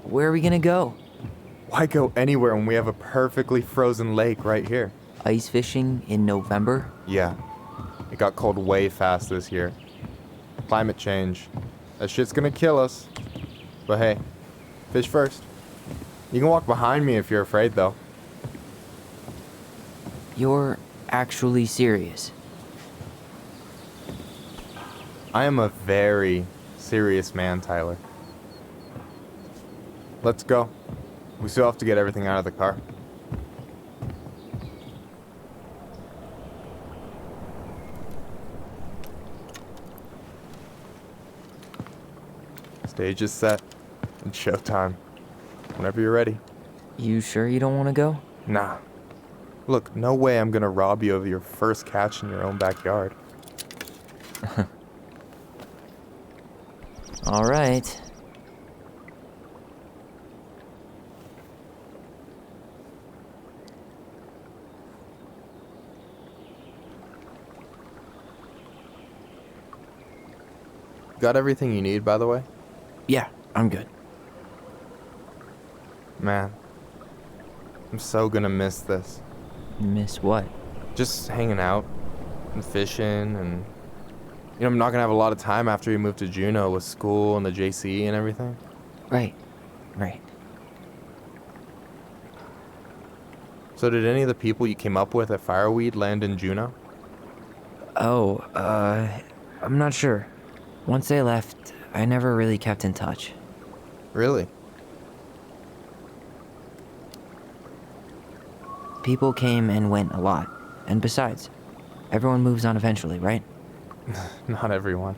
Where are we gonna go? Why go anywhere when we have a perfectly frozen lake right here? Ice fishing in November? Yeah. It got cold way fast this year. Climate change. That shit's gonna kill us. But hey, fish first. You can walk behind me if you're afraid, though. You're actually serious? I am a very serious man, Tyler. Let's go. We still have to get everything out of the car. Stage is set. It's showtime. Whenever you're ready. You sure you don't want to go? Nah. Look, no way I'm gonna rob you of your first catch in your own backyard. All right. Got everything you need, by the way? Yeah, I'm good. Man, I'm so gonna miss this. Miss what? Just hanging out and fishing and... You know, I'm not gonna have a lot of time after we move to Juneau with school and the JC and everything. Right. So did any of the people you came up with at Fireweed land in Juneau? Oh, I'm not sure. Once they left, I never really kept in touch. Really? People came and went a lot. And besides, everyone moves on eventually, right? Not everyone.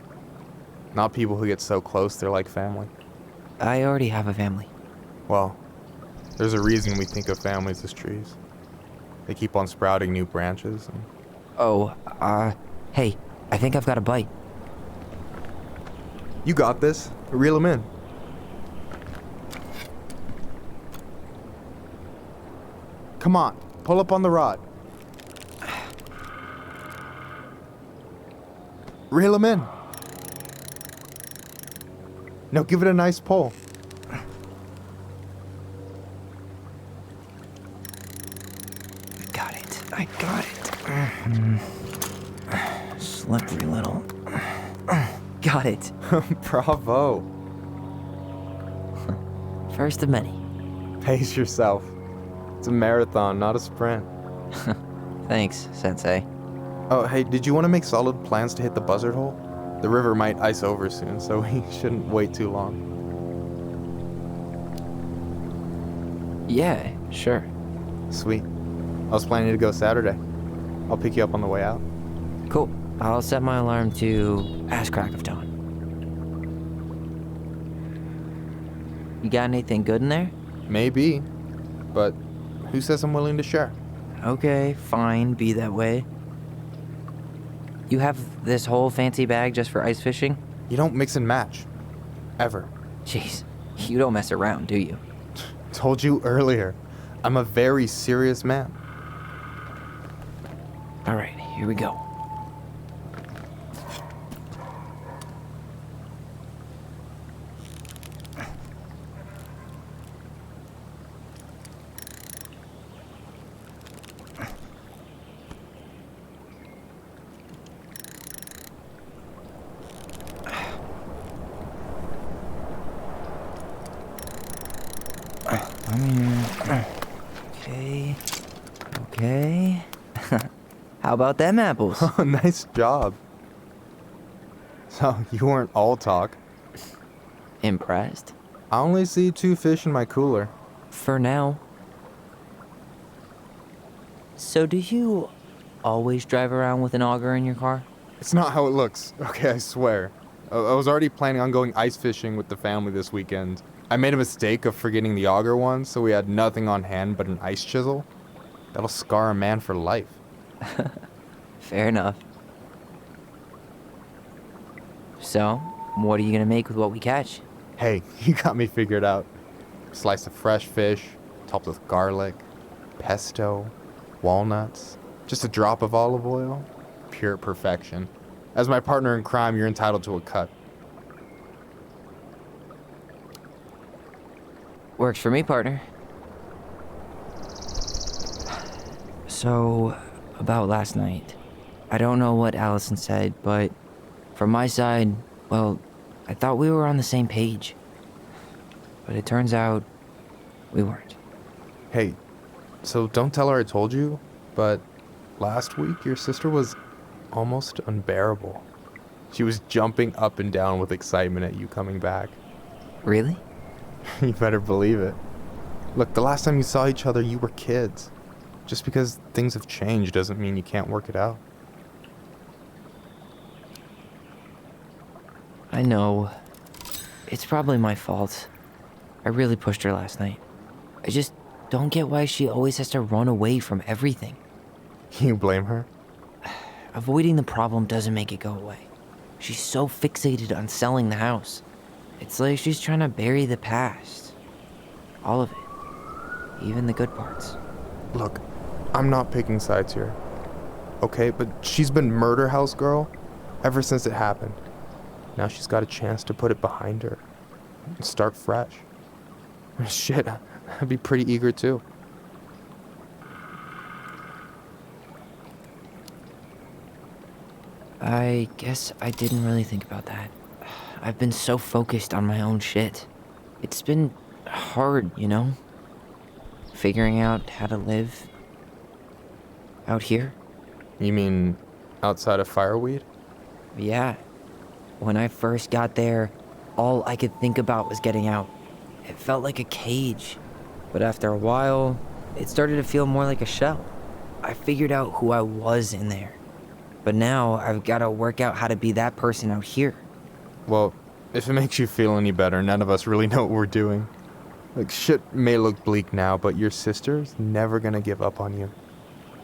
Not people who get so close they're like family. I already have a family. Well, there's a reason we think of families as trees. They keep on sprouting new branches and... Oh, hey, I think I've got a bite. You got this. Reel them in. Come on, pull up on the rod. Reel them in. Now give it a nice pull. I got it. Slippery little. Got it. Bravo. First of many. Pace yourself. It's a marathon, not a sprint. Thanks, Sensei. Oh, hey, did you want to make solid plans to hit the buzzard hole? The river might ice over soon, so we shouldn't wait too long. Yeah, sure. Sweet. I was planning to go Saturday. I'll pick you up on the way out. Cool. I'll set my alarm to ass crack of dawn. You got anything good in there? Maybe, but who says I'm willing to share? Okay, fine, be that way. You have this whole fancy bag just for ice fishing? You don't mix and match. Ever. Jeez, you don't mess around, do you? Told you earlier, I'm a very serious man. All right, here we go. Okay. Okay. How about them apples? Oh, nice job. So, you weren't all talk. Impressed? I only see 2 fish in my cooler. For now. So do you always drive around with an auger in your car? It's not how it looks. Okay, I swear. I was already planning on going ice fishing with the family this weekend. I made a mistake of forgetting the auger one, so we had nothing on hand but an ice chisel. That'll scar a man for life. Fair enough. So, what are you gonna make with what we catch? Hey, you got me figured out. Slice of fresh fish, topped with garlic, pesto, walnuts, just a drop of olive oil. Pure perfection. As my partner in crime, you're entitled to a cut. Works for me, partner. So, about last night. I don't know what Allison said, but from my side, well, I thought we were on the same page. But it turns out we weren't. Hey, so don't tell her I told you, but last week your sister was almost unbearable. She was jumping up and down with excitement at you coming back. Really? You better believe it. Look, the last time you saw each other, you were kids. Just because things have changed doesn't mean you can't work it out. I know. It's probably my fault. I really pushed her last night. I just don't get why she always has to run away from everything. You blame her? Avoiding the problem doesn't make it go away. She's so fixated on selling the house. It's like she's trying to bury the past. All of it. Even the good parts. Look, I'm not picking sides here. Okay, but she's been murder house girl ever since it happened. Now she's got a chance to put it behind her and start fresh. Shit, I'd be pretty eager too. I guess I didn't really think about that. I've been so focused on my own shit. It's been hard, you know? Figuring out how to live out here. You mean outside of Fireweed? Yeah. When I first got there, all I could think about was getting out. It felt like a cage. But after a while, it started to feel more like a shell. I figured out who I was in there. But now I've got to work out how to be that person out here. Well, if it makes you feel any better, none of us really know what we're doing. Like, shit may look bleak now, but your sister's never gonna give up on you.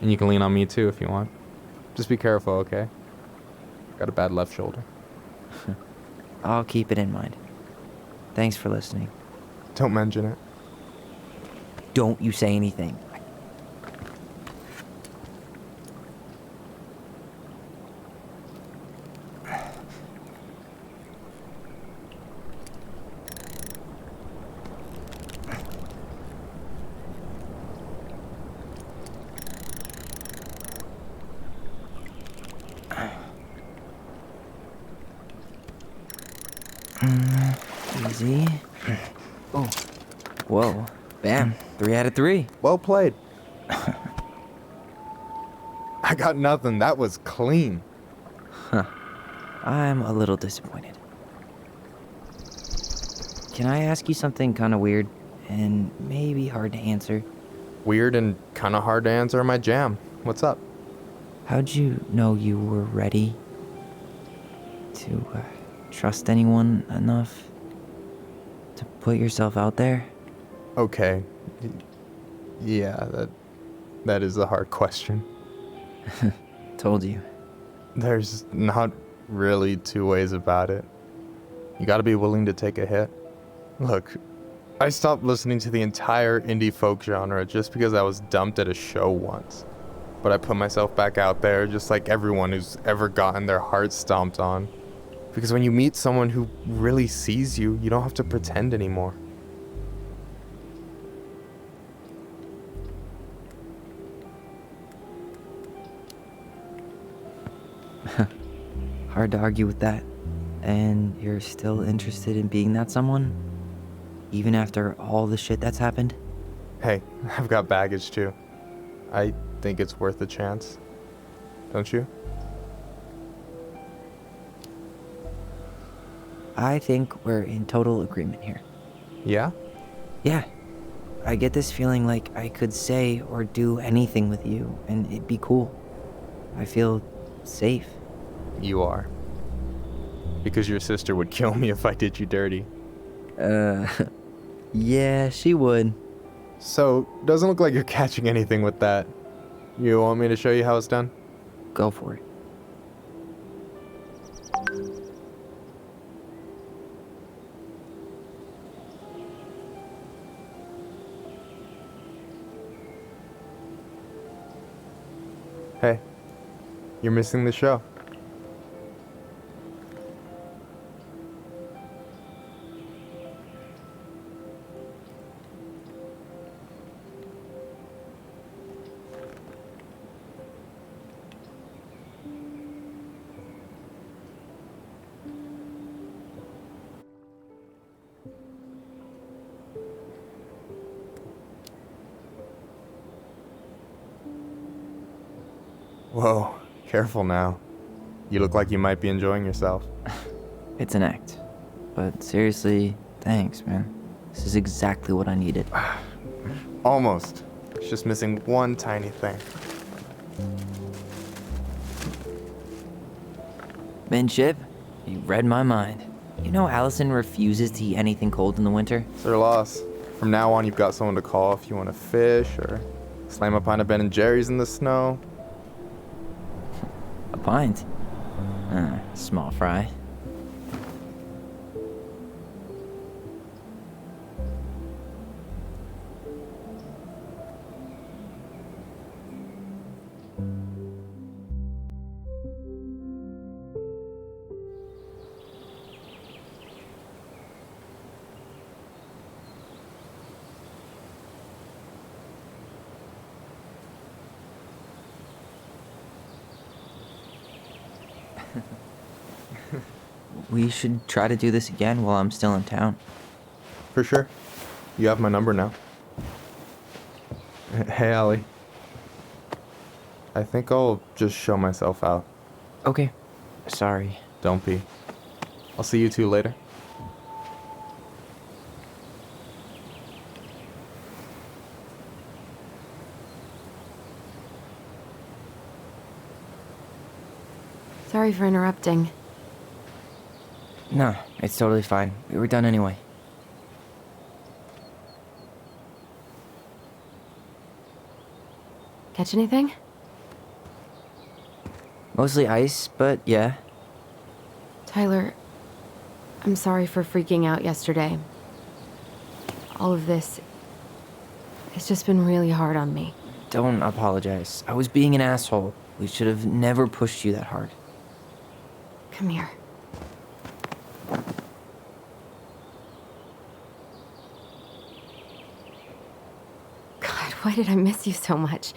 And you can lean on me too if you want. Just be careful, okay? Got a bad left shoulder. I'll keep it in mind. Thanks for listening. Don't mention it. Don't you say anything. Easy. Oh. Whoa. Bam. 3 out of 3. Well played. I got nothing. That was clean. Huh. I'm a little disappointed. Can I ask you something kind of weird and maybe hard to answer? Weird and kind of hard to answer my jam. What's up? How'd you know you were ready to trust anyone enough to put yourself out there? Okay. Yeah, that is a hard question. Told you. There's not really two ways about it. You gotta be willing to take a hit. Look, I stopped listening to the entire indie folk genre just because I was dumped at a show once. But I put myself back out there just like everyone who's ever gotten their heart stomped on. Because when you meet someone who really sees you, you don't have to pretend anymore. Hard to argue with that. And you're still interested in being that someone? Even after all the shit that's happened? Hey, I've got baggage too. I think it's worth a chance. Don't you? I think we're in total agreement here. Yeah? Yeah. I get this feeling like I could say or do anything with you, and it'd be cool. I feel safe. You are. Because your sister would kill me if I did you dirty. Yeah, she would. So, doesn't look like you're catching anything with that. You want me to show you how it's done? Go for it. Hey, you're missing the show. Whoa, careful now. You look like you might be enjoying yourself. It's an act. But seriously, thanks, man. This is exactly what I needed. Almost. It's just missing one tiny thing. Minship, you read my mind. You know Allison refuses to eat anything cold in the winter? It's her loss. From now on, you've got someone to call if you want to fish or slam a pint of Ben & Jerry's in the snow. A pint? Small fry. We should try to do this again while I'm still in town. For sure. You have my number now. Hey, Allie. I think I'll just show myself out. Okay. Sorry. Don't be. I'll see you two later. Sorry for interrupting. No, it's totally fine. We were done anyway. Catch anything? Mostly ice, but yeah. Tyler, I'm sorry for freaking out yesterday. All of this, it's just been really hard on me. Don't apologize. I was being an asshole. We should have never pushed you that hard. Come here. God, why did I miss you so much?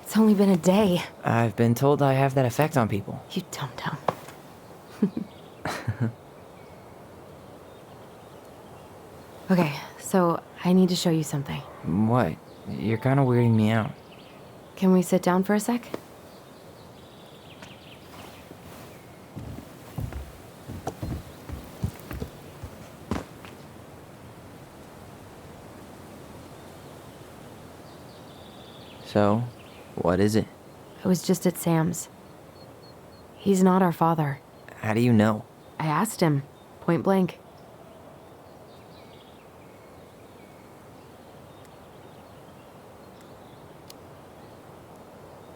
It's only been a day. I've been told I have that effect on people. You dum-dum. Okay, so I need to show you something. What? You're kind of weirding me out. Can we sit down for a sec? So, what is it? I was just at Sam's. He's not our father. How do you know? I asked him, point blank.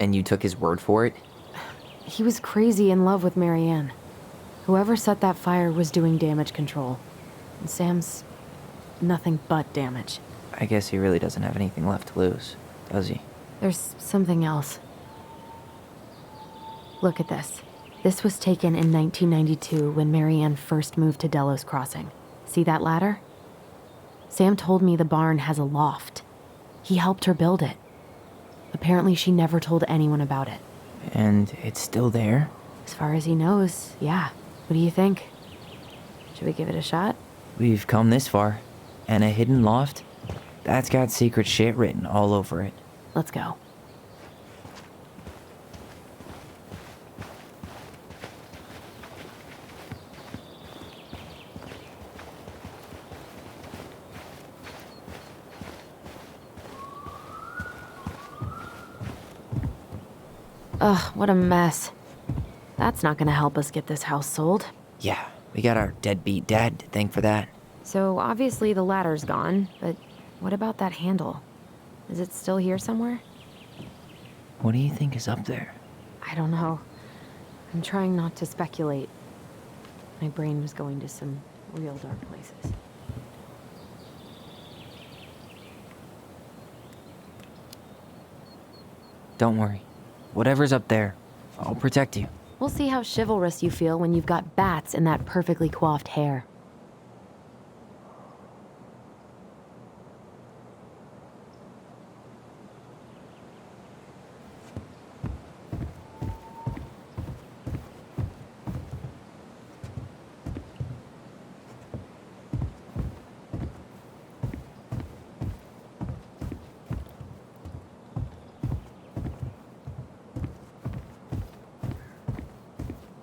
And you took his word for it? He was crazy in love with Marianne. Whoever set that fire was doing damage control. And Sam's nothing but damage. I guess he really doesn't have anything left to lose, does he? There's something else. Look at this. This was taken in 1992 when Marianne first moved to Delos Crossing. See that ladder? Sam told me the barn has a loft. He helped her build it. Apparently she never told anyone about it. And it's still there? As far as he knows, yeah. What do you think? Should we give it a shot? We've come this far. And a hidden loft? That's got secret shit written all over it. Let's go. Ugh, what a mess. That's not gonna help us get this house sold. Yeah, we got our deadbeat dad to thank for that. So obviously the ladder's gone, but what about that handle? Is it still here somewhere? What do you think is up there? I don't know. I'm trying not to speculate. My brain was going to some real dark places. Don't worry. Whatever's up there, I'll protect you. We'll see how chivalrous you feel when you've got bats in that perfectly coiffed hair.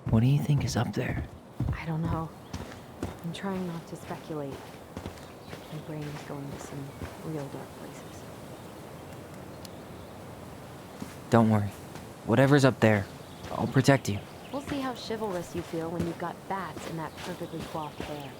What do you think is up there? I don't know. I'm trying not to speculate. My brain is going to some real dark places. Don't worry. Whatever's up there, I'll protect you. We'll see how chivalrous you feel when you've got bats in that perfectly coiffed hair.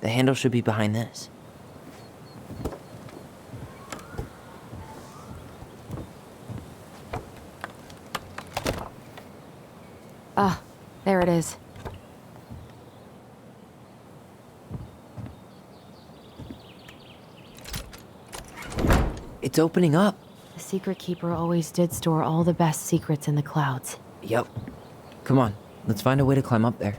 The handle should be behind this. Ah, there it is. It's opening up. The secret keeper always did store all the best secrets in the clouds. Yep. Come on, let's find a way to climb up there.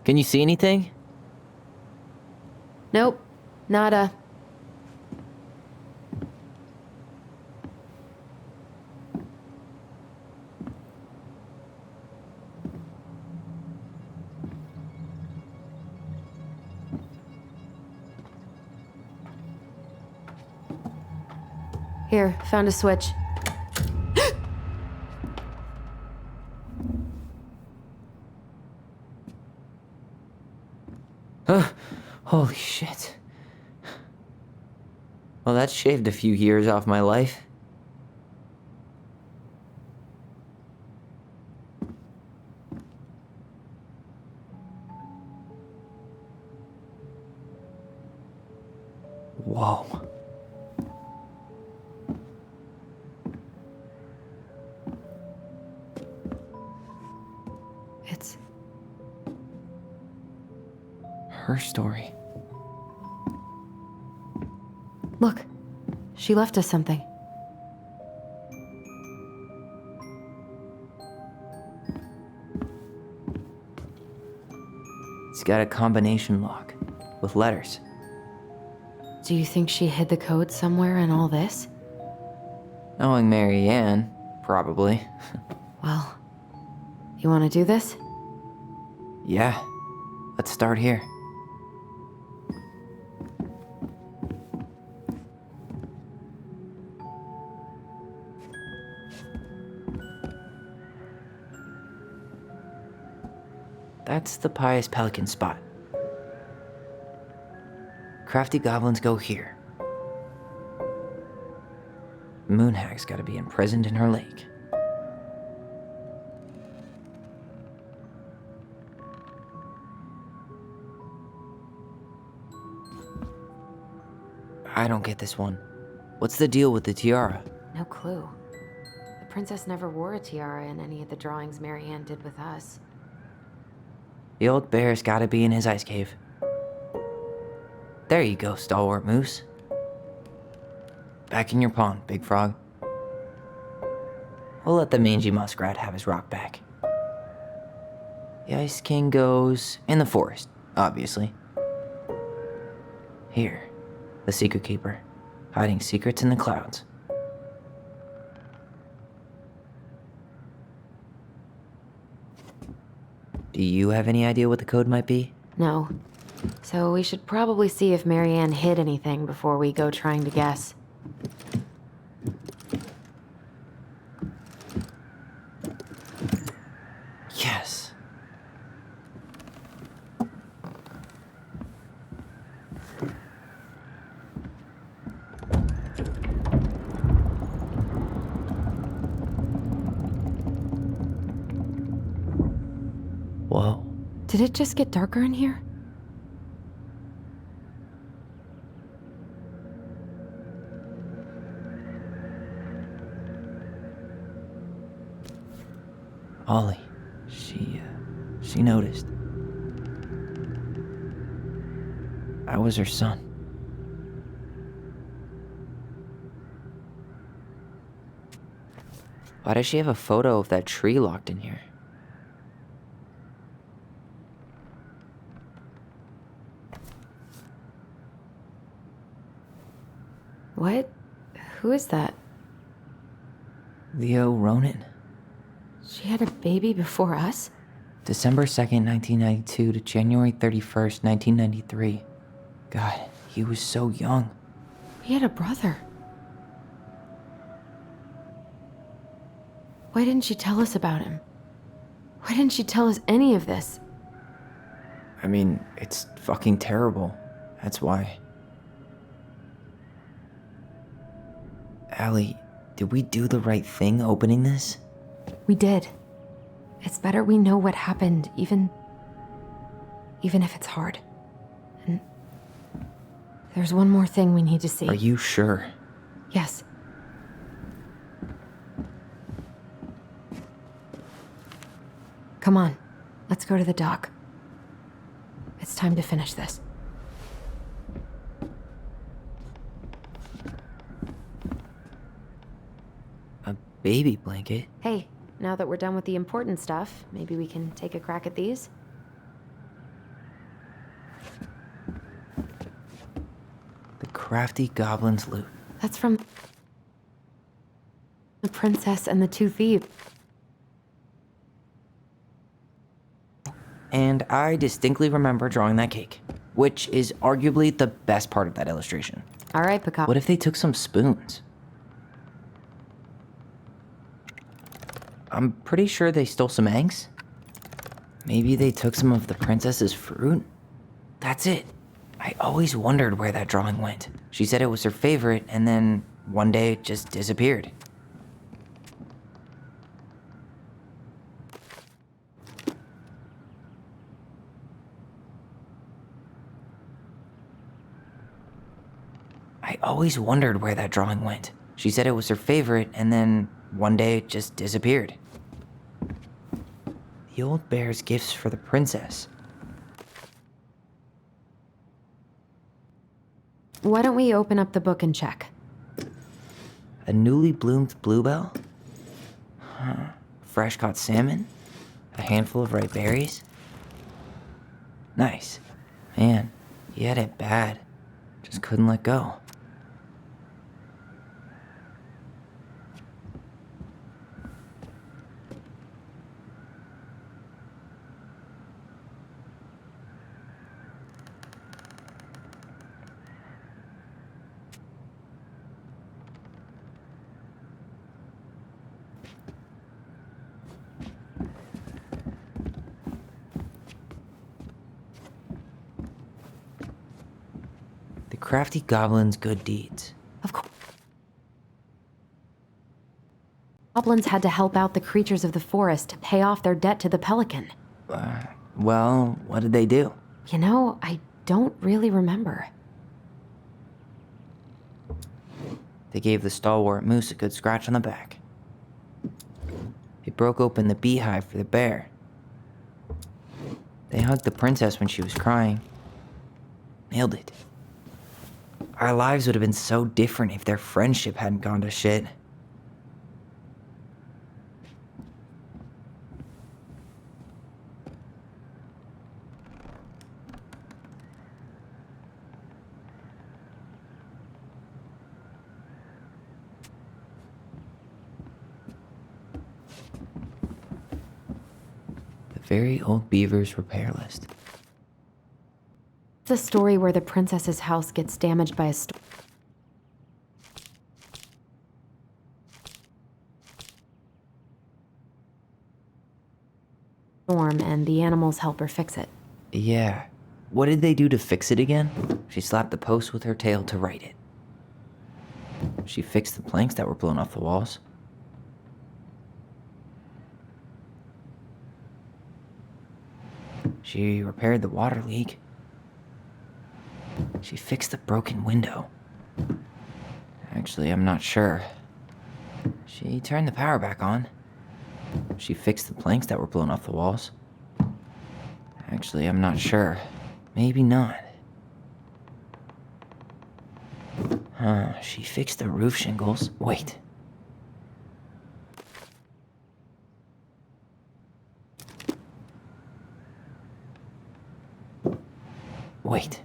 Can you see anything? Nope, nada. Here, found a switch. Holy shit. Well, that shaved a few years off my life. Whoa. It's her story. Look, she left us something. It's got a combination lock with letters. Do you think she hid the code somewhere in all this? Knowing Mary Ann, probably. Well, you want to do this? Yeah, let's start here. That's the Pious Pelican spot. Crafty goblins go here. Moonhag's gotta be imprisoned in her lake. I don't get this one. What's the deal with the tiara? No clue. The princess never wore a tiara in any of the drawings Mary Ann did with us. The old bear's gotta be in his ice cave. There you go, stalwart moose. Back in your pond, big frog. We'll let the mangy muskrat have his rock back. The Ice King goes in the forest, obviously. Here, the Secret Keeper, hiding secrets in the clouds. Do you have any idea what the code might be? No. So we should probably see if Mary Ann hid anything before we go trying to guess. Yes. Whoa. Did it just get darker in here? Ollie, she noticed. I was her son. Why does she have a photo of that tree locked in here? What? Who is that? Leo Ronan. She had a baby before us? December 2nd, 1992 to January 31st, 1993. God, he was so young. He had a brother. Why didn't she tell us about him? Why didn't she tell us any of this? I mean, it's fucking terrible. That's why. Allie, did we do the right thing opening this? We did. It's better we know what happened, even if it's hard. And there's one more thing we need to see. Are you sure? Yes. Come on, let's go to the dock. It's time to finish this. A baby blanket? Hey, now that we're done with the important stuff, maybe we can take a crack at these? The Crafty Goblin's loot. That's from the princess and the two thieves. And I distinctly remember drawing that cake, which is arguably the best part of that illustration. All right, Picasso. What if they took some spoons? I'm pretty sure they stole some eggs. Maybe they took some of the princess's fruit? That's it. I always wondered where that drawing went. She said it was her favorite, and then one day it just disappeared. I always wondered where that drawing went. She said it was her favorite, and then one day it just disappeared. The old bear's gifts for the princess. Why don't we open up the book and check? A newly bloomed bluebell? Huh. Fresh caught salmon? A handful of ripe berries? Nice. Man, he had it bad. Just couldn't let go. The crafty goblin's good deeds. Of course. Goblins had to help out the creatures of the forest to pay off their debt to the pelican. Well, what did they do? You know, I don't really remember. They gave the stalwart moose a good scratch on the back. They broke open the beehive for the bear. They hugged the princess when she was crying. Nailed it. Our lives would have been so different if their friendship hadn't gone to shit. The very old beaver's repair list. The story where the princess's house gets damaged by a storm and the animals help her fix it. Yeah. What did they do to fix it again? She slapped the post with her tail to right it. She fixed the planks that were blown off the walls. She repaired the water leak. She fixed the broken window. Actually, I'm not sure. She turned the power back on. She fixed the planks that were blown off the walls. Actually, I'm not sure. Maybe not. She fixed the roof shingles. Wait. Wait.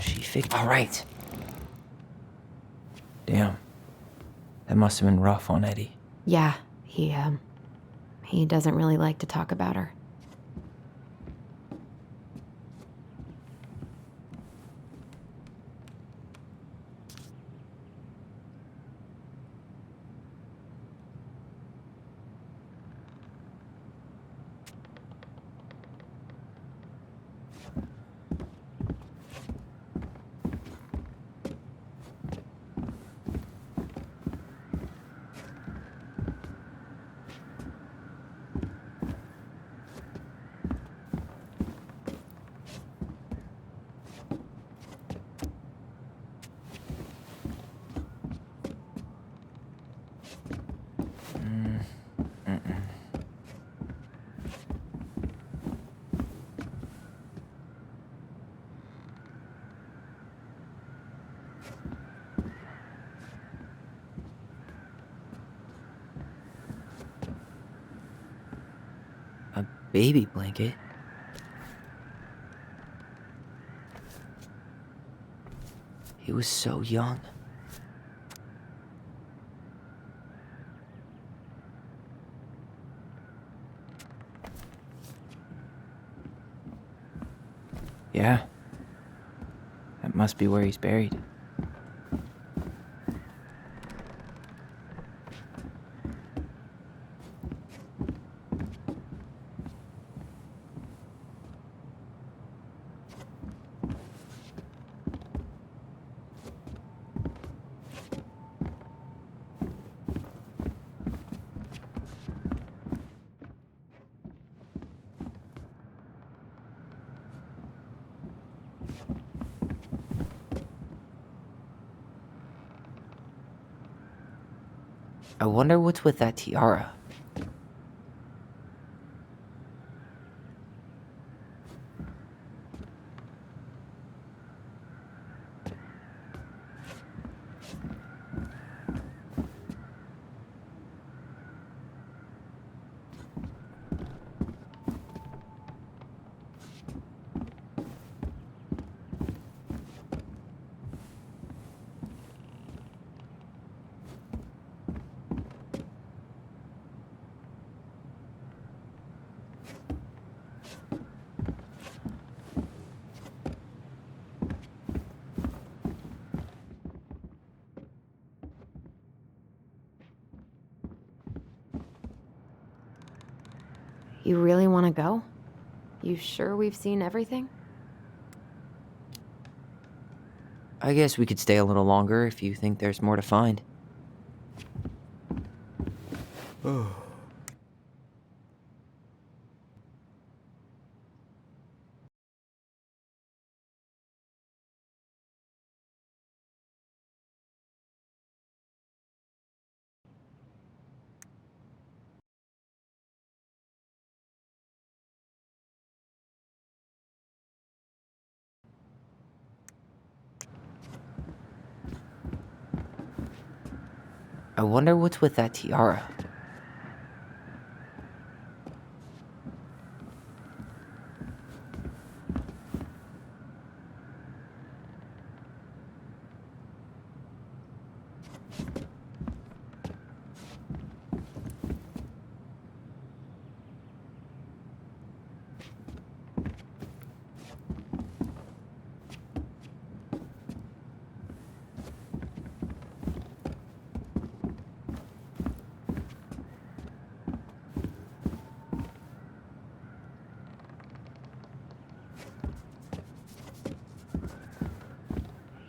She fixed... All right. Damn. That must have been rough on Eddie. Yeah, he doesn't really like to talk about her. A baby blanket? He was so young. Yeah. That must be where he's buried. I wonder what's with that tiara. You really want to go? You sure we've seen everything? I guess we could stay a little longer if you think there's more to find. I wonder what's with that tiara.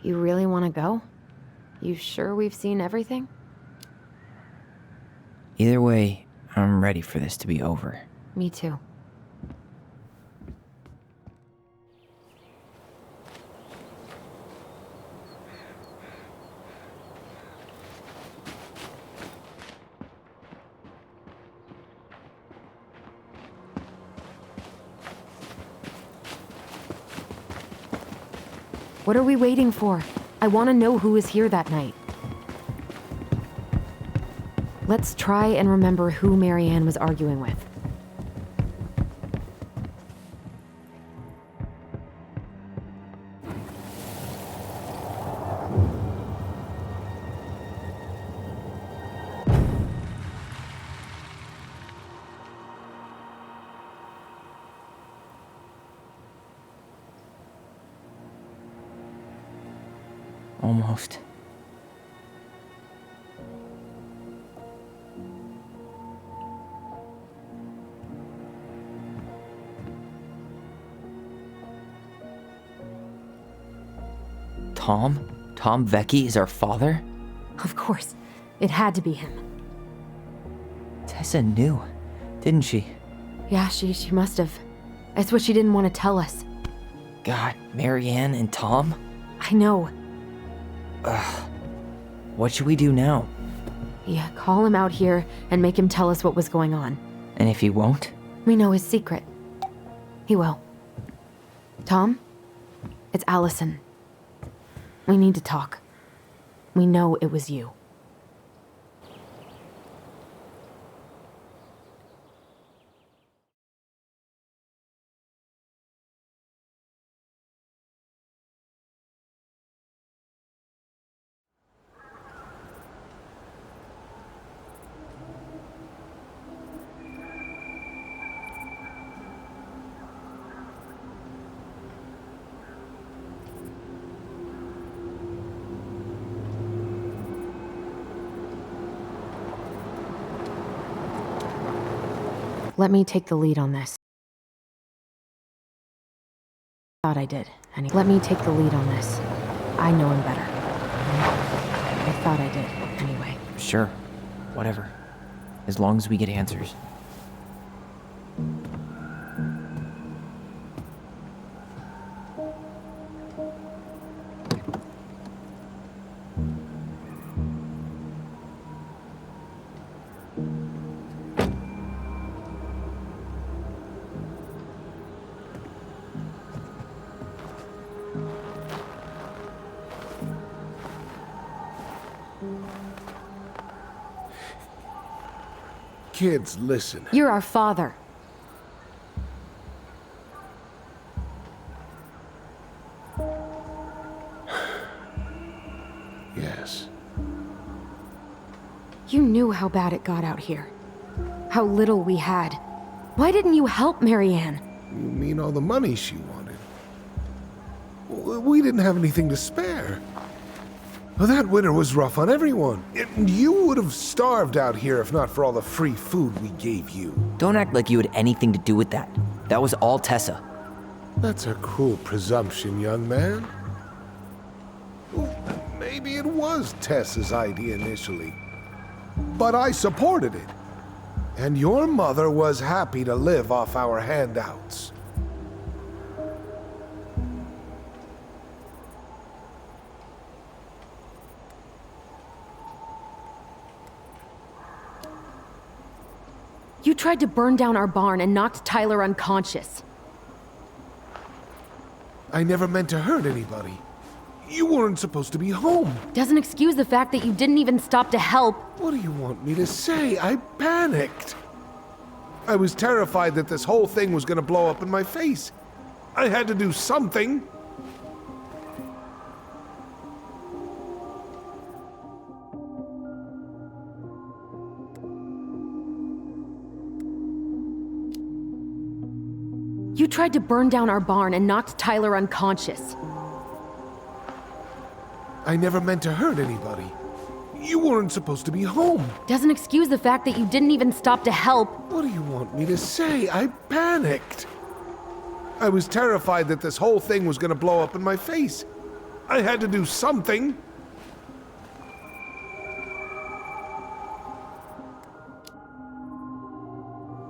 You really want to go? You sure we've seen everything? Either way, I'm ready for this to be over. Me too. What are we waiting for? I want to know who was here that night. Let's try and remember who Marianne was arguing with. Almost. Tom? Tom Vecchi is our father? Of course. It had to be him. Tessa knew, didn't she? Yeah, she must have. It's what she didn't want to tell us. God, Marianne and Tom? I know. Ugh. What should we do now? Yeah, call him out here and make him tell us what was going on. And if he won't? We know his secret. He will. Tom? It's Allison. We need to talk. We know it was you. Let me take the lead on this. Thought I did. Let me take the lead on this. I know him better. I thought I did, anyway. Sure. Whatever. As long as we get answers. Kids, listen. You're our father. Yes. You knew how bad it got out here. How little we had. Why didn't you help Marianne? You mean all the money she wanted? We didn't have anything to spare. Well, that winter was rough on everyone. You would have starved out here if not for all the free food we gave you. Don't act like you had anything to do with that. That was all Tessa. That's a cruel presumption, young man. Well, maybe it was Tessa's idea initially. But I supported it. And your mother was happy to live off our handouts. You tried to burn down our barn and knocked Tyler unconscious. I never meant to hurt anybody. You weren't supposed to be home. Doesn't excuse the fact that you didn't even stop to help. What do you want me to say? I panicked. I was terrified that this whole thing was gonna blow up in my face. I had to do something. You tried to burn down our barn and knocked Tyler unconscious. I never meant to hurt anybody. You weren't supposed to be home. Doesn't excuse the fact that you didn't even stop to help. What do you want me to say? I panicked. I was terrified that this whole thing was gonna blow up in my face. I had to do something.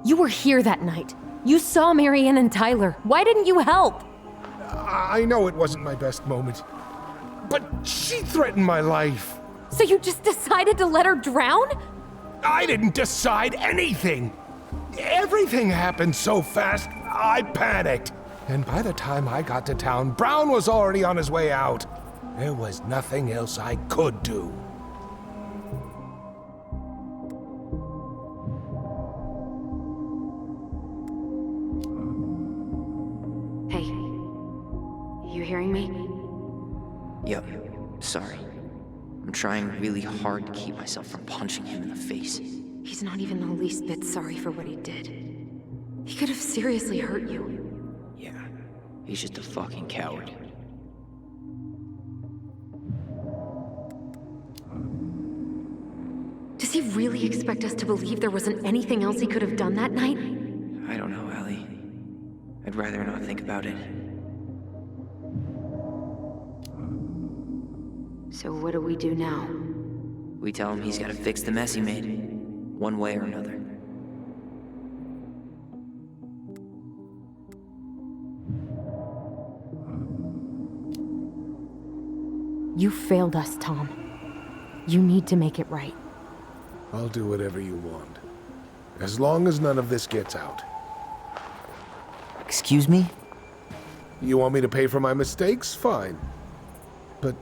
You were here that night. You saw Marianne and Tyler. Why didn't you help? I know it wasn't my best moment, but she threatened my life. So you just decided to let her drown? I didn't decide anything. Everything happened so fast, I panicked. And by the time I got to town, Brown was already on his way out. There was nothing else I could do. Hey, you hearing me? Yep, sorry. I'm trying really hard to keep myself from punching him in the face. He's not even the least bit sorry for what he did. He could have seriously hurt you. Yeah, he's just a fucking coward. Does he really expect us to believe there wasn't anything else he could have done that night? I don't know, Allie. I'd rather not think about it. So what do we do now? We tell him he's gotta fix the mess he made, one way or another. You failed us, Tom. You need to make it right. I'll do whatever you want. As long as none of this gets out. Excuse me? You want me to pay for my mistakes? Fine. But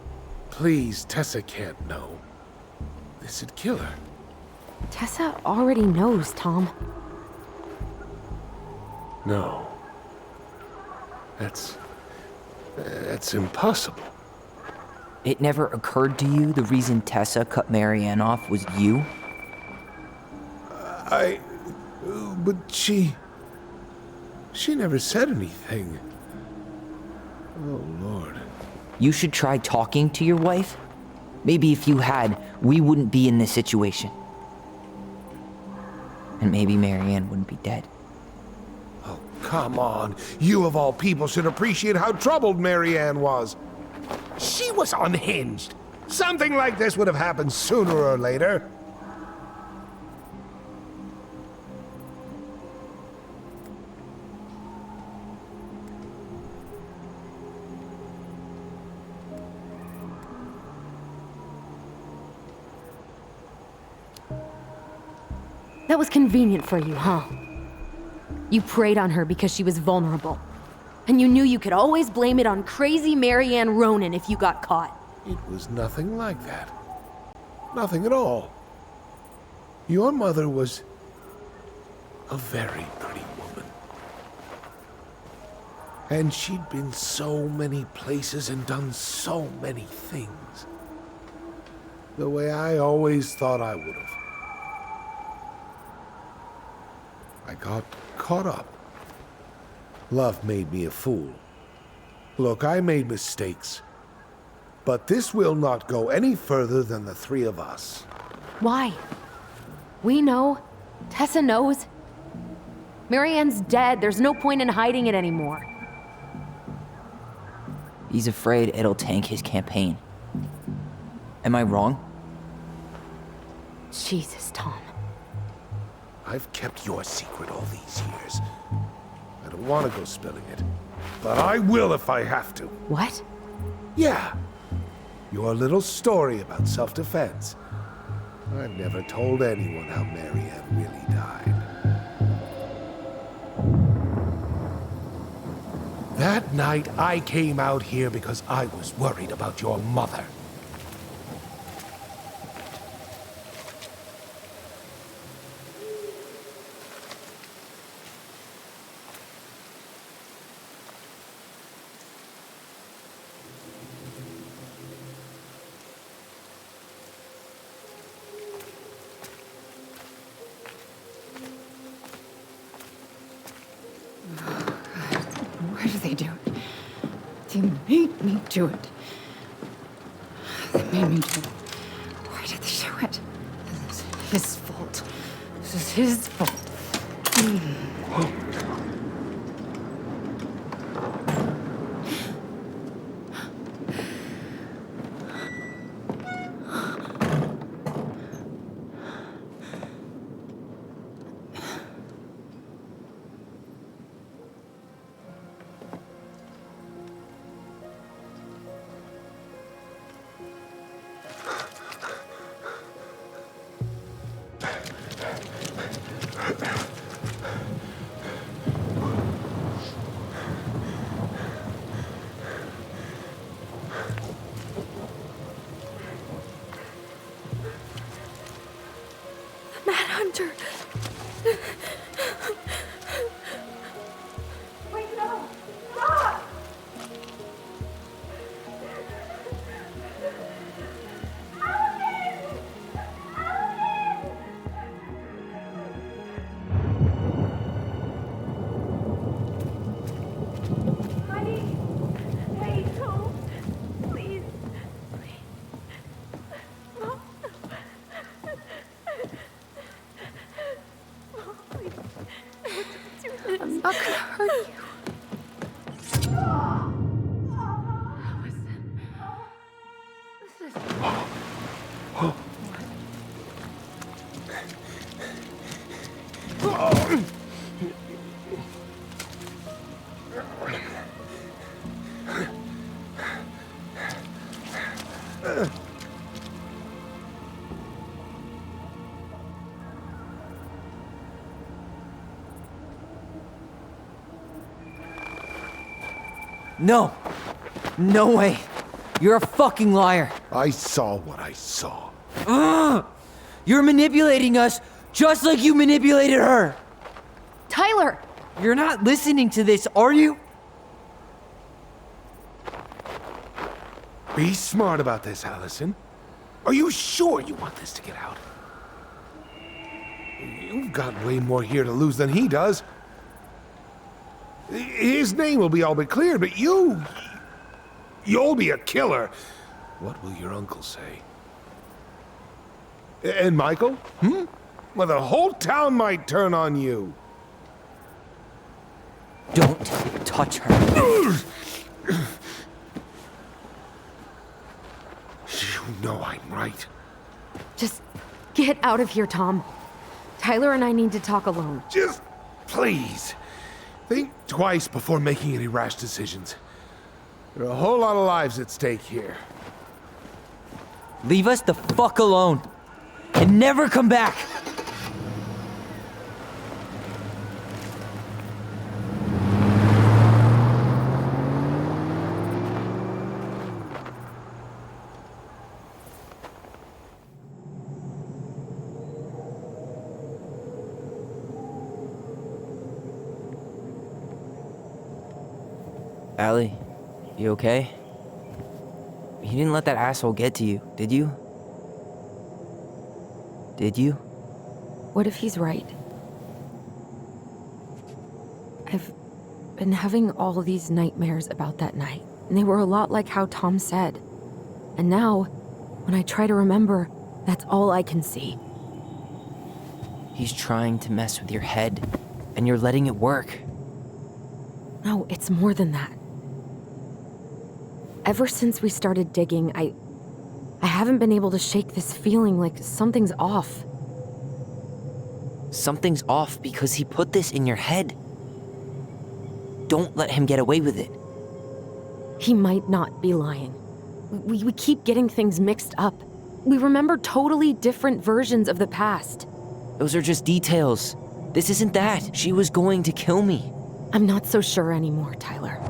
please, Tessa can't know. This'd kill her. Tessa already knows, Tom. No. That's impossible. It never occurred to you the reason Tessa cut Marianne off was you? But she never said anything. Oh, Lord. You should try talking to your wife. Maybe if you had, we wouldn't be in this situation. And maybe Marianne wouldn't be dead. Oh, come on. You of all people should appreciate how troubled Marianne was. She was unhinged. Something like this would have happened sooner or later. That was convenient for you, huh? You preyed on her because she was vulnerable. And you knew you could always blame it on crazy Marianne Ronan if you got caught. It was nothing like that. Nothing at all. Your mother was A very pretty woman. And she'd been so many places and done so many things. The way I always thought I would have. I got caught up. Love made me a fool. Look, I made mistakes. But this will not go any further than the three of us. Why? We know. Tessa knows. Marianne's dead. There's no point in hiding it anymore. He's afraid it'll tank his campaign. Am I wrong? Jesus, Tom. I've kept your secret all these years. I don't want to go spilling it. But I will if I have to. What? Yeah. Your little story about self-defense. I've never told anyone how Marianne really died. That night, I came out here because I was worried about your mother. Why do they do it? They made me do it. They made me do it. Why did they do it? This is his fault. This is his fault. Hunter. Wait, no! Stop! Honey! Hey, Tom! Please! Mom! I'm not gonna hurt you. No! No way! You're a fucking liar! I saw what I saw. You're manipulating us just like you manipulated her! Tyler! You're not listening to this, are you? Be smart about this, Allison. Are you sure you want this to get out? You've got way more here to lose than he does. His name will be all but clear, but you'll be a killer. What will your uncle say? And Michael? Well, the whole town might turn on you. Don't touch her. You know I'm right. Just get out of here, Tom. Tyler and I need to talk alone. Just please. Think twice before making any rash decisions. There are a whole lot of lives at stake here. Leave us the fuck alone. And never come back. Allie, you okay? You didn't let that asshole get to you, did you? Did you? What if he's right? I've been having all these nightmares about that night, and they were a lot like how Tom said. And now, when I try to remember, that's all I can see. He's trying to mess with your head, and you're letting it work. No, it's more than that. Ever since we started digging, I haven't been able to shake this feeling like something's off. Something's off because he put this in your head. Don't let him get away with it. He might not be lying. We keep getting things mixed up. We remember totally different versions of the past. Those are just details. This isn't that. She was going to kill me. I'm not so sure anymore, Tyler.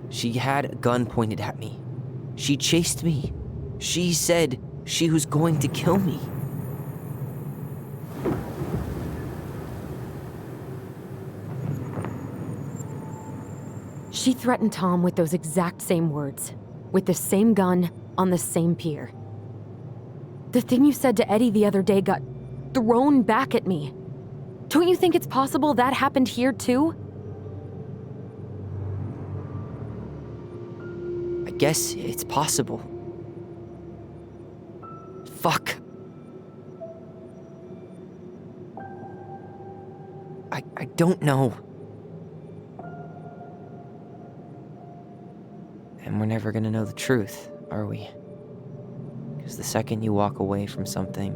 She had a gun pointed at me. She chased me. She said she was going to kill me. She threatened Tom with those exact same words, with the same gun, on the same pier. The thing you said to Eddie the other day got thrown back at me. Don't you think it's possible that happened here too? I guess it's possible. Fuck. I don't know. And we're never gonna know the truth, are we? Because the second you walk away from something,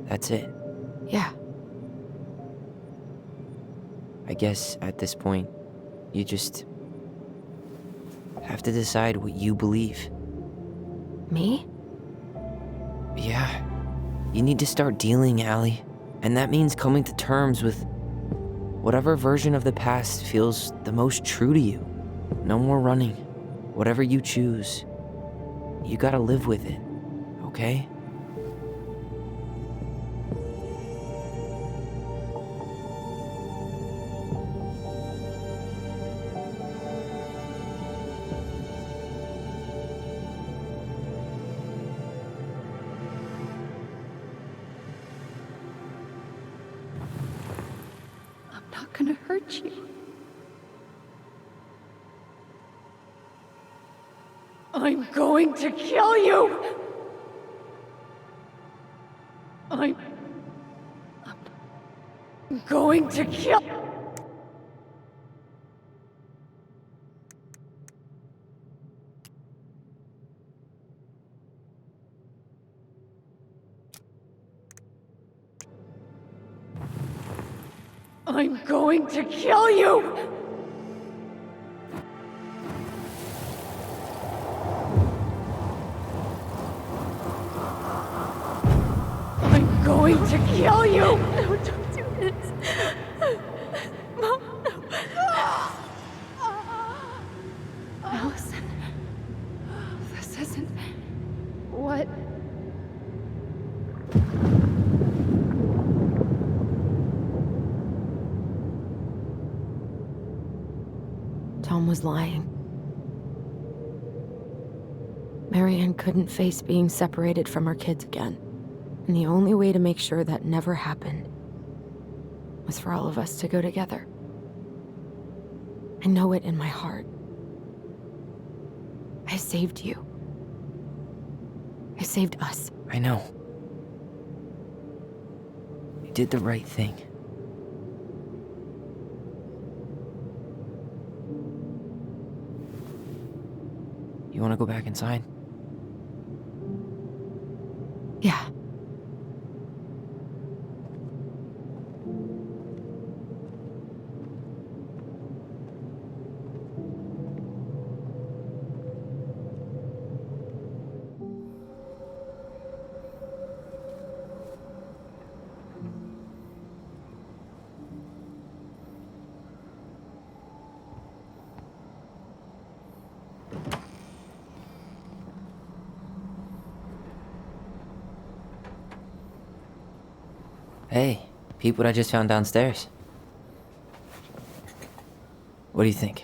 that's it. Yeah. I guess at this point, you just have to decide what you believe. Me? Yeah. You need to start dealing, Allie. And that means coming to terms with whatever version of the past feels the most true to you. No more running. Whatever you choose, you gotta live with it, okay? I'm not gonna hurt you. I'm going to kill you! I'm going to kill... I'm going to kill you! I'm going to kill you! No, don't do this. Mom, no. Allison, this isn't what... Tom was lying. Marianne couldn't face being separated from her kids again. And the only way to make sure that never happened was for all of us to go together. I know it in my heart. I saved you. I saved us. I know. You did the right thing. You want to go back inside? Yeah. Hey, peep what I just found downstairs. What do you think?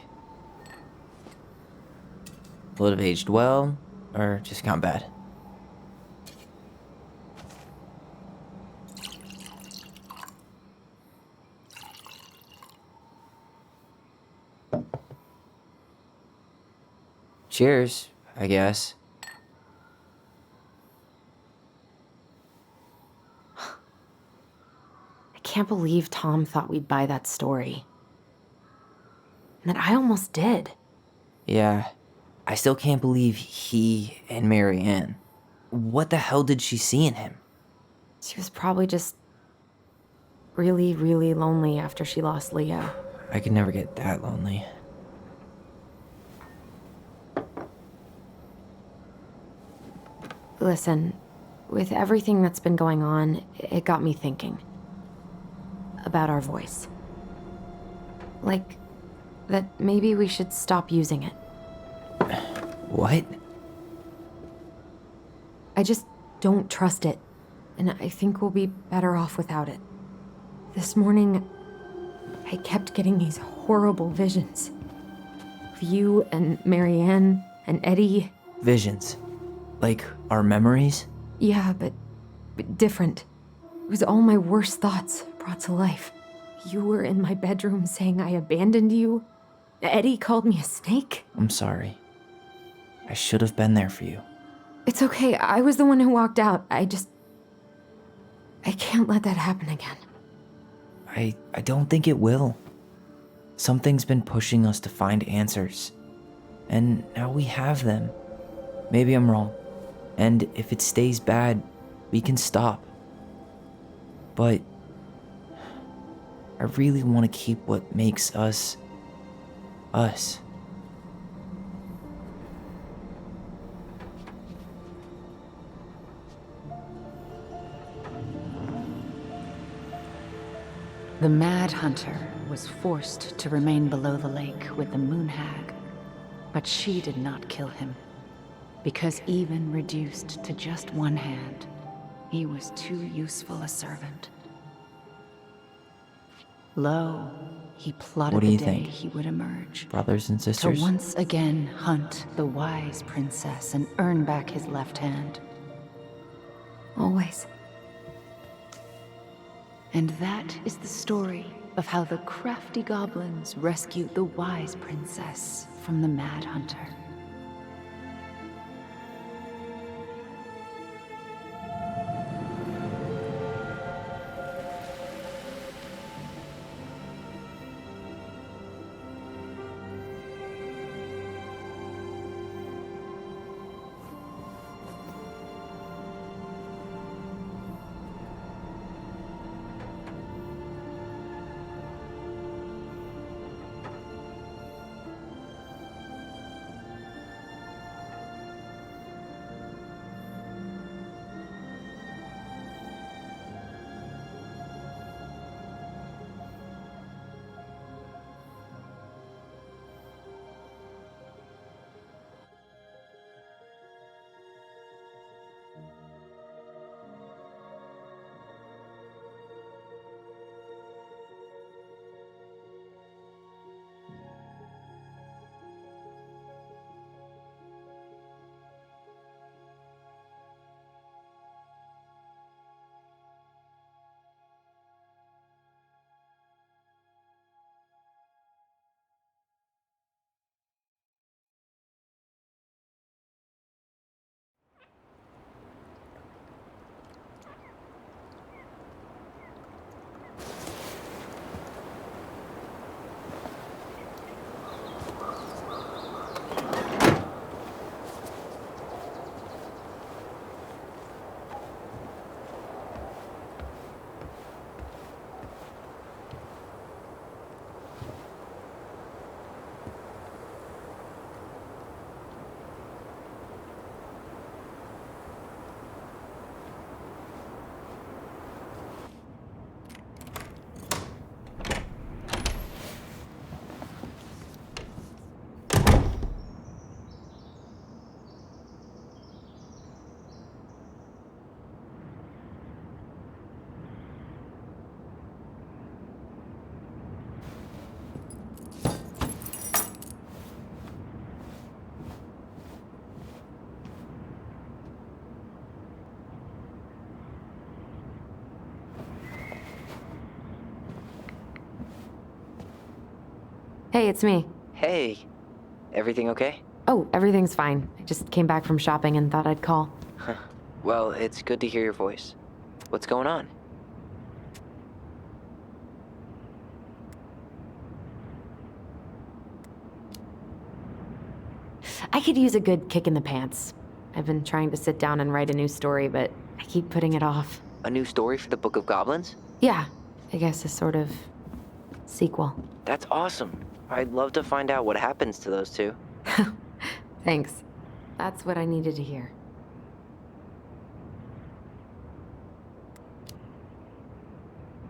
Will it have aged well, or just gone bad? Cheers, I guess. I can't believe Tom thought we'd buy that story. And that I almost did. Yeah, I still can't believe he and Marianne. What the hell did she see in him? She was probably just really, really lonely after she lost Leo. I could never get that lonely. Listen, with everything that's been going on, it got me thinking. About our voice. Like, that maybe we should stop using it. What? I just don't trust it, and I think we'll be better off without it. This morning, I kept getting these horrible visions. Of you and Marianne and Eddie. Visions. Like our memories? Yeah, but different. It was all my worst thoughts brought to life. You were in my bedroom saying I abandoned you. Eddie called me a snake. I'm sorry. I should have been there for you. It's okay, I was the one who walked out. I can't let that happen again. I don't think it will. Something's been pushing us to find answers. And now we have them. Maybe I'm wrong. And if it stays bad, we can stop. But I really want to keep what makes us, us. The Mad Hunter was forced to remain below the lake with the Moon Hag, but she did not kill him, because even reduced to just one hand, he was too useful a servant. Lo, he plotted What do the you day think? he would emerge. Brothers and To sisters? once again hunt the wise princess and earn back his left hand. Always. And that is the story of how the crafty goblins rescued the wise princess from the Mad Hunter. Hey, it's me. Hey, everything okay? Oh, everything's fine. I just came back from shopping and thought I'd call. Well, it's good to hear your voice. What's going on? I could use a good kick in the pants. I've been trying to sit down and write a new story, but I keep putting it off. A new story for the Book of Goblins? Yeah, I guess a sort of sequel. That's awesome. I'd love to find out what happens to those two. Thanks. That's what I needed to hear.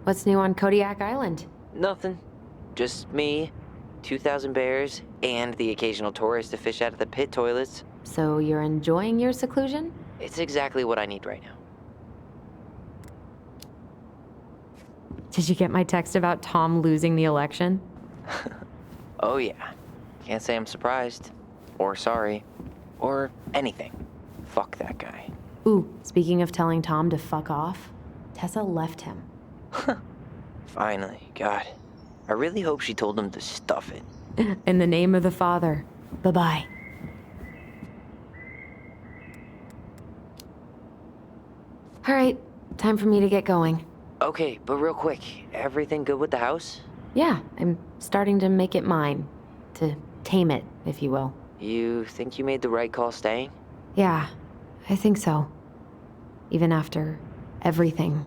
What's new on Kodiak Island? Nothing. Just me, 2,000 bears, and the occasional tourist to fish out of the pit toilets. So you're enjoying your seclusion? It's exactly what I need right now. Did you get my text about Tom losing the election? Oh yeah. Can't say I'm surprised. Or sorry. Or anything. Fuck that guy. Ooh, speaking of telling Tom to fuck off, Tessa left him. Finally. God. I really hope she told him to stuff it. In the name of the Father. Bye-bye. All right, time for me to get going. Okay, but real quick, everything good with the house? Yeah, I'm starting to make it mine. To tame it, if you will. You think you made the right call staying? Yeah, I think so. Even after everything.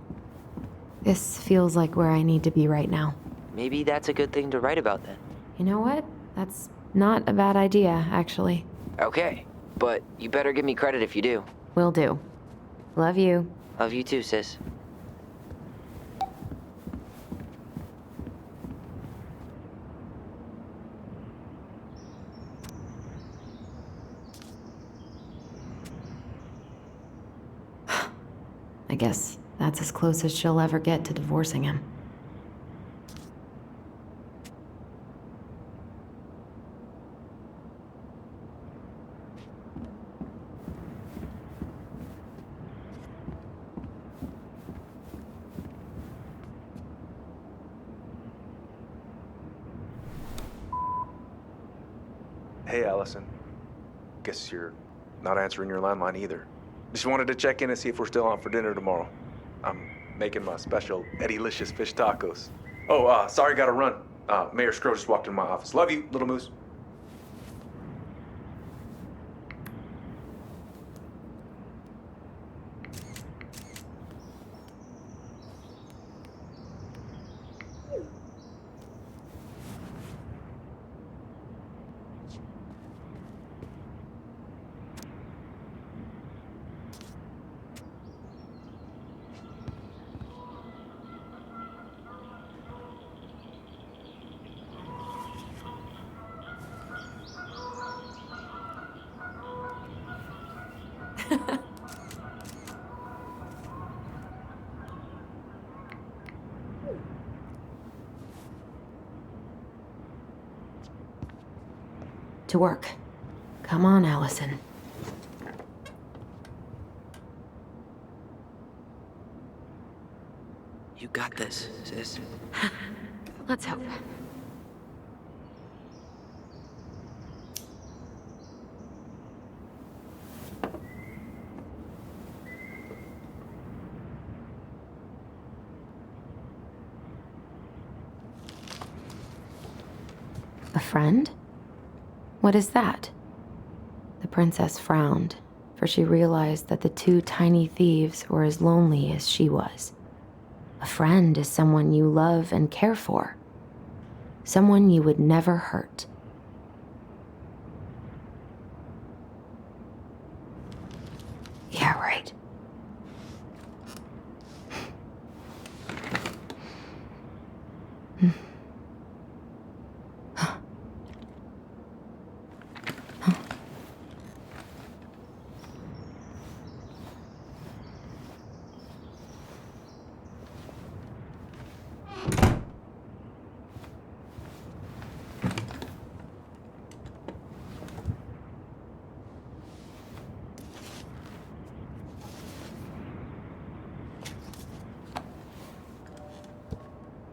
This feels like where I need to be right now. Maybe that's a good thing to write about then. You know what? That's not a bad idea, actually. Okay, but you better give me credit if you do. Will do. Love you. Love you too, sis. I guess that's as close as she'll ever get to divorcing him. Hey, Allison. Guess you're not answering your landline either. Just wanted to check in and see if we're still on for dinner tomorrow. I'm making my special Eddie-licious fish tacos. Oh, sorry, gotta run. Mayor Scrow just walked into my office. Love you, little moose. To work. Come on, Allison. You got this, sis. Let's hope. A friend? What is that? The princess frowned, for she realized that the two tiny thieves were as lonely as she was. A friend is someone you love and care for. Someone you would never hurt. Yeah, right.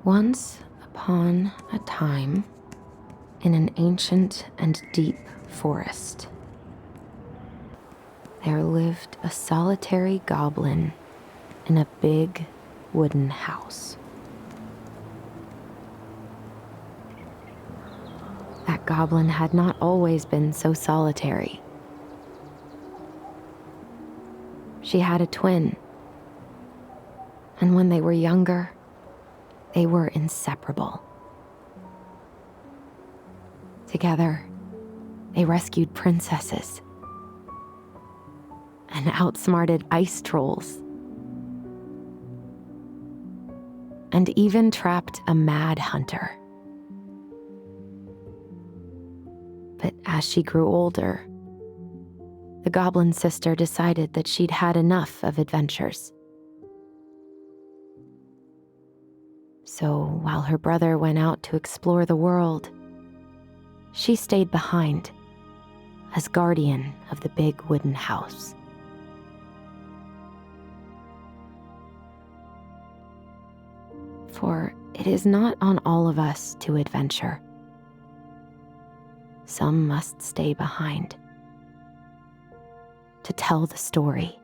Once upon a time, In an ancient and deep forest, there lived a solitary goblin in a big wooden house. That goblin had not always been so solitary. She had a twin, and when they were younger, they were inseparable. Together, they rescued princesses and outsmarted ice trolls, and even trapped a mad hunter. But as she grew older, the goblin sister decided that she'd had enough of adventures. So while her brother went out to explore the world, she stayed behind as guardian of the big wooden house. For it is not on all of us to adventure. Some must stay behind to tell the story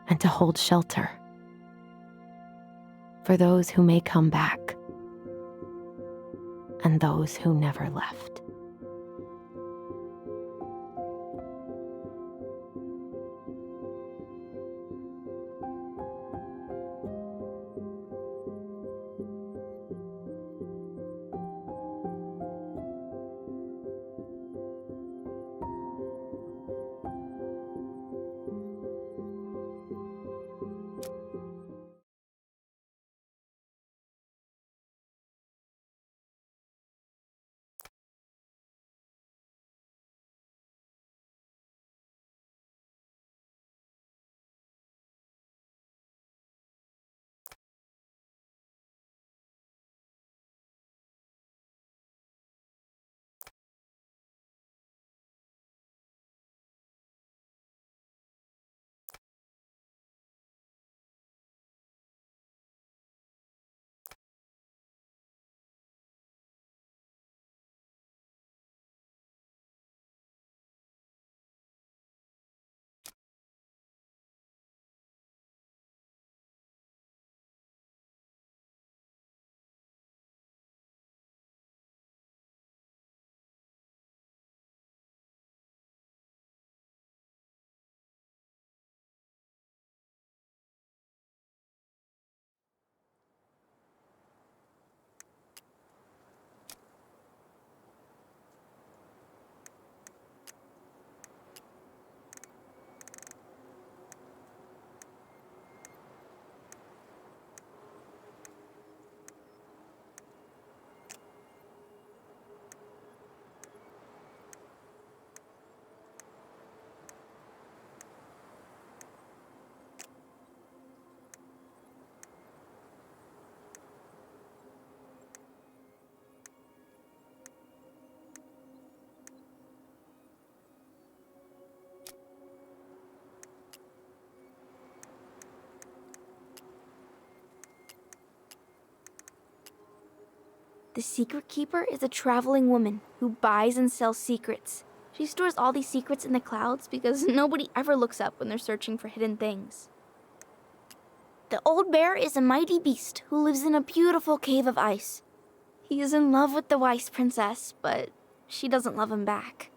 and to hold shelter for those who may come back and those who never left. The Secret Keeper is a traveling woman who buys and sells secrets. She stores all these secrets in the clouds because nobody ever looks up when they're searching for hidden things. The Old Bear is a mighty beast who lives in a beautiful cave of ice. He is in love with the wise princess, but she doesn't love him back.